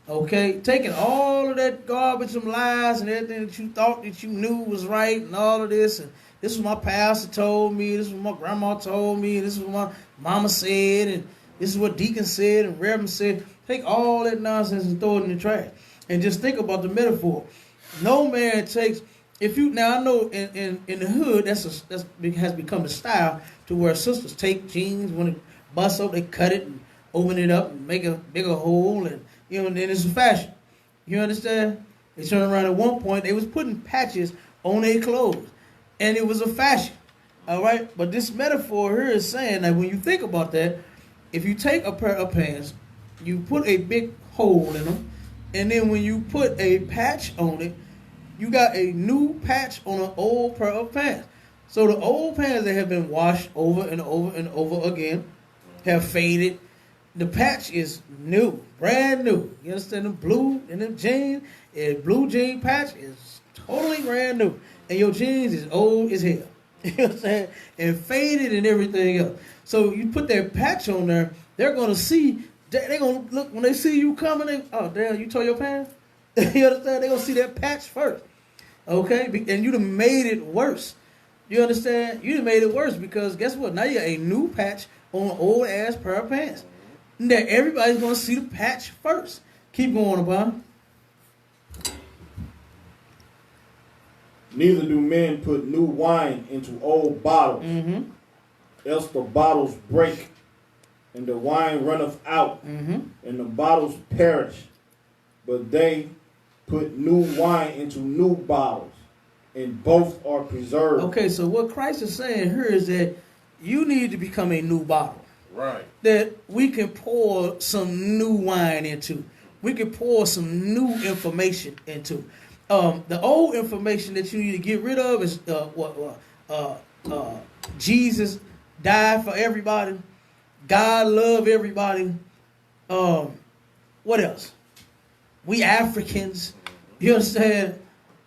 Speaker 1: okay? Taking all of that garbage and lies and everything that you thought that you knew was right and all of this, and this is what my pastor told me, this is what my grandma told me, this is what my mama said, and this is what deacon said and reverend said. Take all that nonsense and throw it in the trash. And just think about the metaphor. No man takes, if you, now I know in the hood, that's has become the style to where sisters take jeans, when it busts up, they cut it and open it up and make a bigger hole, and and then it's a fashion. You understand? They turned around at one point, they was putting patches on their clothes, and it was a fashion. All right? But this metaphor here is saying that when you think about that, if you take a pair of pants, you put a big hole in them, and then when you put a patch on it, you got a new patch on an old pair of pants. So the old pants that have been washed over and over and over again have faded. The patch is new, brand new. You understand? The blue and them jeans, a blue jean patch is totally brand new. And your jeans is old as hell. You know what I'm saying? And faded and everything else. So you put that patch on there, they're going to see, they're going to look, when they see you coming, oh, damn, you tore your pants? You understand? They're going to see that patch first. Okay? And you done made it worse. You understand? You done made it worse because guess what? Now you got a new patch on an old ass pair of pants. Now everybody's going to see the patch first. Keep going, about.
Speaker 2: Neither do men put new wine into old bottles,
Speaker 1: Mm-hmm.
Speaker 2: else the bottles break, and the wine runneth out,
Speaker 1: Mm-hmm.
Speaker 2: and the bottles perish. But they put new wine into new bottles, and both are preserved.
Speaker 1: Okay, so what Christ is saying here is that you need to become a new bottle
Speaker 3: Right.
Speaker 1: that we can pour some new wine into. We can pour some new information into. The old information that you need to get rid of is Jesus died for everybody. God loved everybody. What else? We Africans. You understand?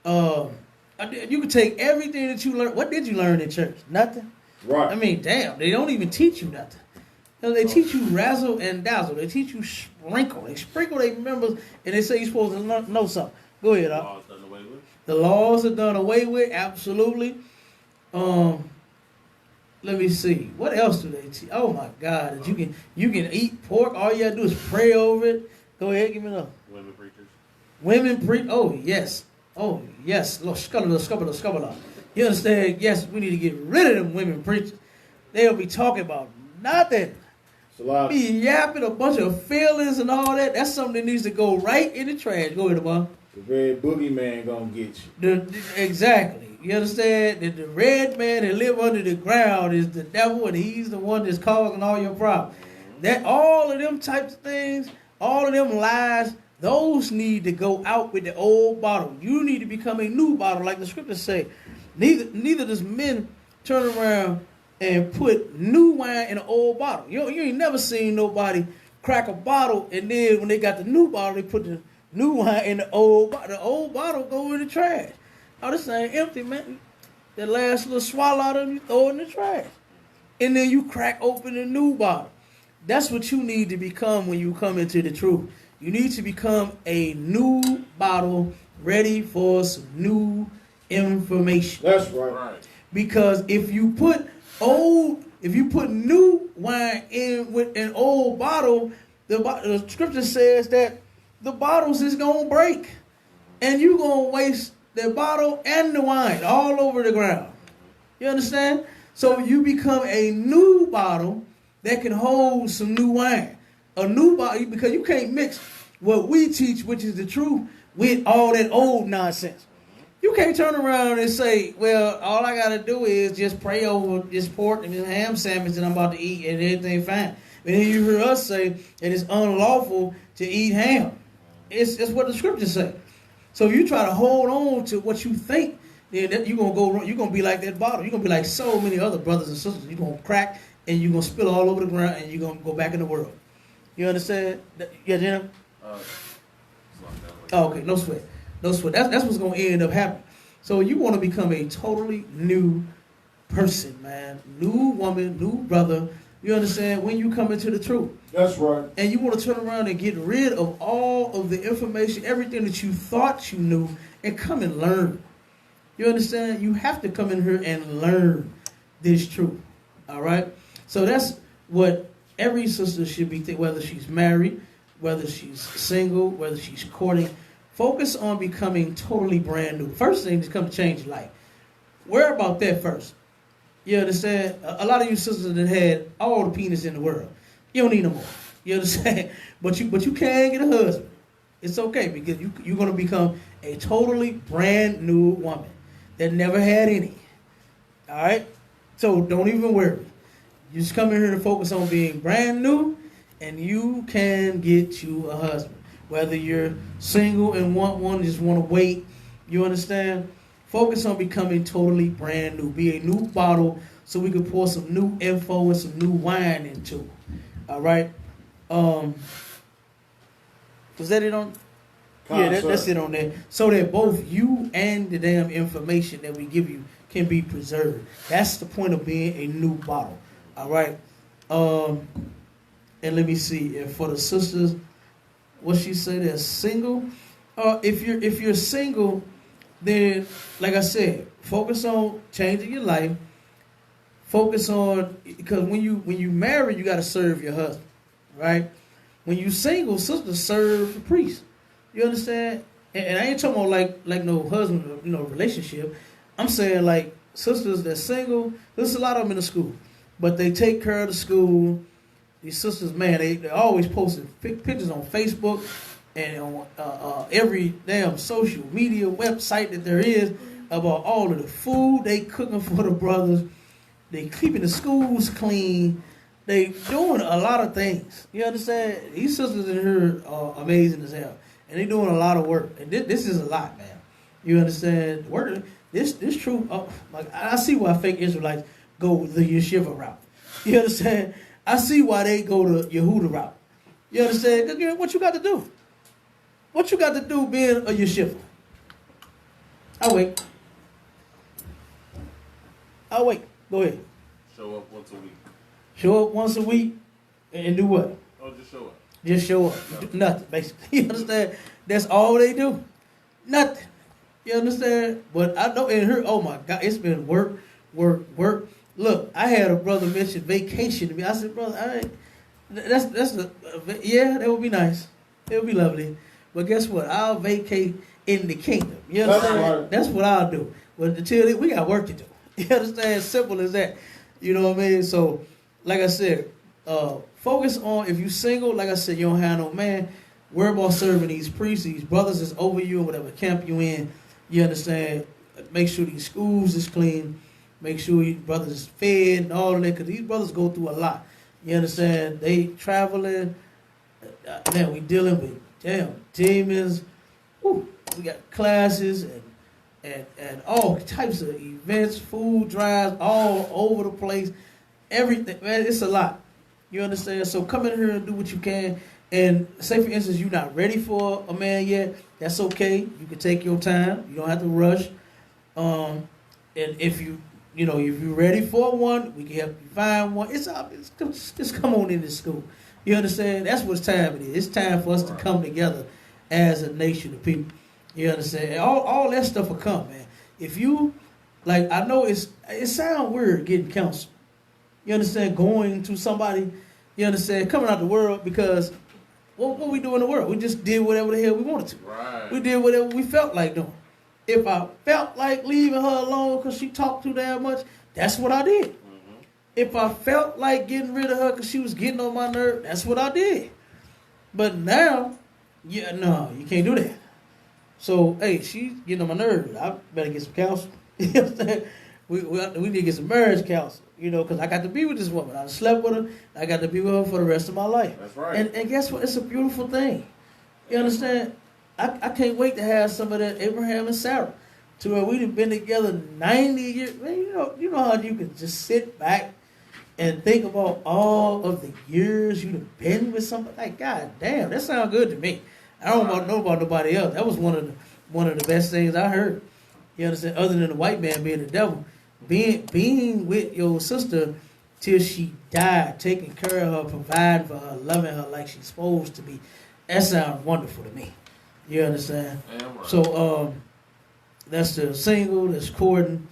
Speaker 1: You can take everything that you learned. What did you learn in church? Nothing.
Speaker 2: Right.
Speaker 1: I mean, damn, they don't even teach you nothing. They teach you razzle and dazzle. They teach you sprinkle. They sprinkle their members, and they say you're supposed to know something. Go ahead,
Speaker 3: Laws done away with.
Speaker 1: The laws are done away with, absolutely. Let me see. What else do they teach? Oh my God! That you can eat pork. All you gotta do is pray over it. Go ahead, give me another.
Speaker 3: Women preachers.
Speaker 1: Women preach. Oh yes. Oh yes. Scubba. You understand? Yes, we need to get rid of them women preachers. They'll be talking about nothing. Be yapping a bunch of feelings and all that. That's something that needs to go right in the trash. Go ahead, Bob.
Speaker 2: The red boogeyman gonna get you.
Speaker 1: Exactly. You understand? That the red man that live under the ground is the devil, and he's the one that's causing all your problems. That all of them types of things, all of them lies, those need to go out with the old bottle. You need to become a new bottle, like the scriptures say. Neither does men turn around and put new wine in an old bottle. You ain't never seen nobody crack a bottle, and then when they got the new bottle, they put the new wine in the old bottle. The old bottle go in the trash. Oh, this ain't empty, man. That last little swallow out of them, you throw it in the trash. And then you crack open a new bottle. That's what you need to become when you come into the truth. You need to become a new bottle ready for some new information.
Speaker 2: That's right.
Speaker 1: Because if you put new wine in with an old bottle, the scripture says that the bottles is gonna break, and you gonna waste the bottle and the wine all over the ground. You understand? So you become a new bottle that can hold some new wine. A new bottle, because you can't mix what we teach, which is the truth, with all that old nonsense. You can't turn around and say, well, all I got to do is just pray over this pork and this ham sandwich that I'm about to eat and everything fine. And then you hear us say that it's unlawful to eat ham. It's what the scriptures say. So if you try to hold on to what you think, then you're going to go wrong. You're going to be like that bottle. You're going to be like so many other brothers and sisters. You're going to crack and you're going to spill all over the ground and you're going to go back in the world. You understand? Yeah, Jim? Oh, okay, no sweat. No sweat. That's what's going to end up happening. So you want to become a totally new person, man. New woman, new brother. You understand? When you come into the truth.
Speaker 2: That's right.
Speaker 1: And you want to turn around and get rid of all of the information, everything that you thought you knew, and come and learn. You understand? You have to come in here and learn this truth. All right? So that's what every sister should be thinking, whether she's married, whether she's single, whether she's courting. Focus on becoming totally brand new. First thing is come to change your life. Worry about that first. You understand? A lot of you sisters that had all the penis in the world. You don't need no more. You understand? But you can get a husband. It's okay because you're going to become a totally brand new woman that never had any. All right? So don't even worry. You just come in here to focus on being brand new and you can get you a husband. Whether you're single and want one, just want to wait. You understand? Focus on becoming totally brand new. Be a new bottle so we can pour some new info and some new wine into. All right? Was that it on? Yeah, that's it on there. So that both you and the damn information that we give you can be preserved. That's the point of being a new bottle. All right? And let me see. And for the sisters, what she said, they're single. If you're single, then, like I said, focus on changing your life. Focus on, because when you marry, you got to serve your husband, right? When you single, sisters serve the priest. You understand? And I ain't talking about like no husband, relationship. I'm saying like sisters that's single. There's a lot of them in the school, but they take care of the school. These sisters, man, they always posting pictures on Facebook and on every damn social media website that there is about all of the food they cooking for the brothers. They keeping the schools clean. They doing a lot of things. You understand? These sisters in here are amazing as hell. And they doing a lot of work. And this is a lot, man. You understand? Work. This true. Like I see why fake Israelites go the Yeshiva route. You understand? I see why they go the Yehuda route. You understand? What you got to do? What you got to do being a Yeshiva? I'll wait. Go ahead.
Speaker 3: Show up once a week.
Speaker 1: Show up once a week and do what?
Speaker 3: Oh, just show up.
Speaker 1: Just show up. Do nothing, basically. You understand? That's all they do. Nothing. You understand? But I know in her, oh my God, it's been work. Look, I had a brother mention vacation to me. I said, brother, yeah, that would be nice. It would be lovely. But guess what? I'll vacate in the kingdom. You understand?
Speaker 2: Right.
Speaker 1: That's what I'll do. But until then, we got work to do. You understand? Simple as that. You know what I mean? So, like I said, focus on, if you single, like I said, you don't have no man, worry about serving these priests, these brothers that's over you, whatever camp you in. You understand? Make sure these schools is clean. Make sure your brothers is fed and all of that, because these brothers go through a lot. You understand? They traveling. Man, we dealing with, demons. Woo, we got classes and all types of events, food drives, all over the place. Everything, man, it's a lot. You understand? So come in here and do what you can. And say, for instance, you're not ready for a man yet. That's okay. You can take your time. You don't have to rush. And if you're ready for one, we can help you find one. It's just come on into school. You understand? That's what time it is. It's time for us to come together as a nation of people. You understand? And all that stuff will come, man. If you, like, I know it sounds weird getting counsel. You understand? Going to somebody, you understand? Coming out the world, because what we do in the world? We just did whatever the hell we wanted to.
Speaker 3: Right.
Speaker 1: We did whatever we felt like doing. If I felt like leaving her alone because she talked too damn much, that's what I did. Mm-hmm. If I felt like getting rid of her because she was getting on my nerve, that's what I did. But now, no, you can't do that. So, hey, she's getting on my nerves. I better get some counsel. You know what I'm saying? We need to get some marriage counsel, you know, because I got to be with this woman. I slept with her. I got to be with her for the rest of my life.
Speaker 3: That's right.
Speaker 1: And guess what? It's a beautiful thing. You understand? I can't wait to have some of that Abraham and Sarah, to where we've been together 90 years. Man, you know how you can just sit back and think about all of the years you've been with somebody. Like, God damn, that sounds good to me. I don't know about nobody else. That was one of the best things I heard. You understand? Other than the white man being the devil, being with your sister till she died, taking care of her, providing for her, loving her like she's supposed to be. That sounds wonderful to me. You understand?
Speaker 3: Damn right.
Speaker 1: So that's the single, that's courting,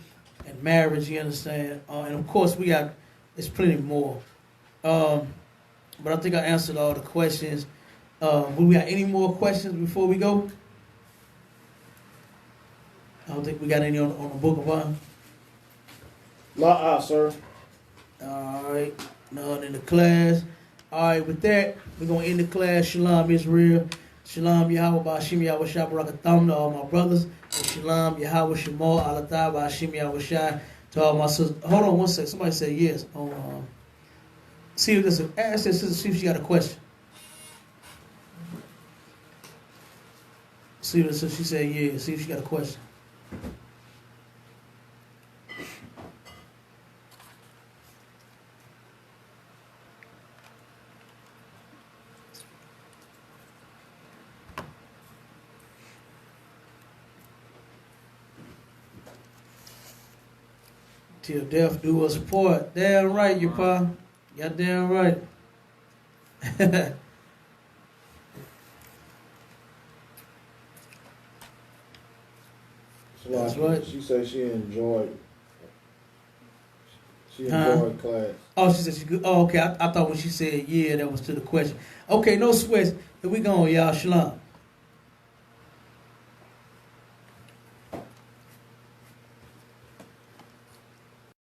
Speaker 1: and marriage. You understand? And of course there's plenty more. But I think I answered all the questions. We got any more questions before we go? I don't think we got any on the book of one.
Speaker 2: Sir.
Speaker 1: All right. None in the class. All right, with that, we're going to end the class. Shalom, Israel. Shalom, Yahweh, Ba'ashim, Yahweh, Shah, Barakatam, to all my brothers. And shalom, Yahweh, Shemor, Alatah, Ba'ashim, Yahweh, Shah, to all my sisters. Hold on one second. Somebody said yes. See if ask that sister, see if she got a question. See if she said yeah. See if she got a question. Till death do us part. Damn right, you pa. Goddamn right. That's right.
Speaker 2: She said she enjoyed. She enjoyed class.
Speaker 1: Oh, she said she good. Oh, okay. I thought when she said yeah, that was to the question. Okay, no sweats. Here we go, y'all. Shalom.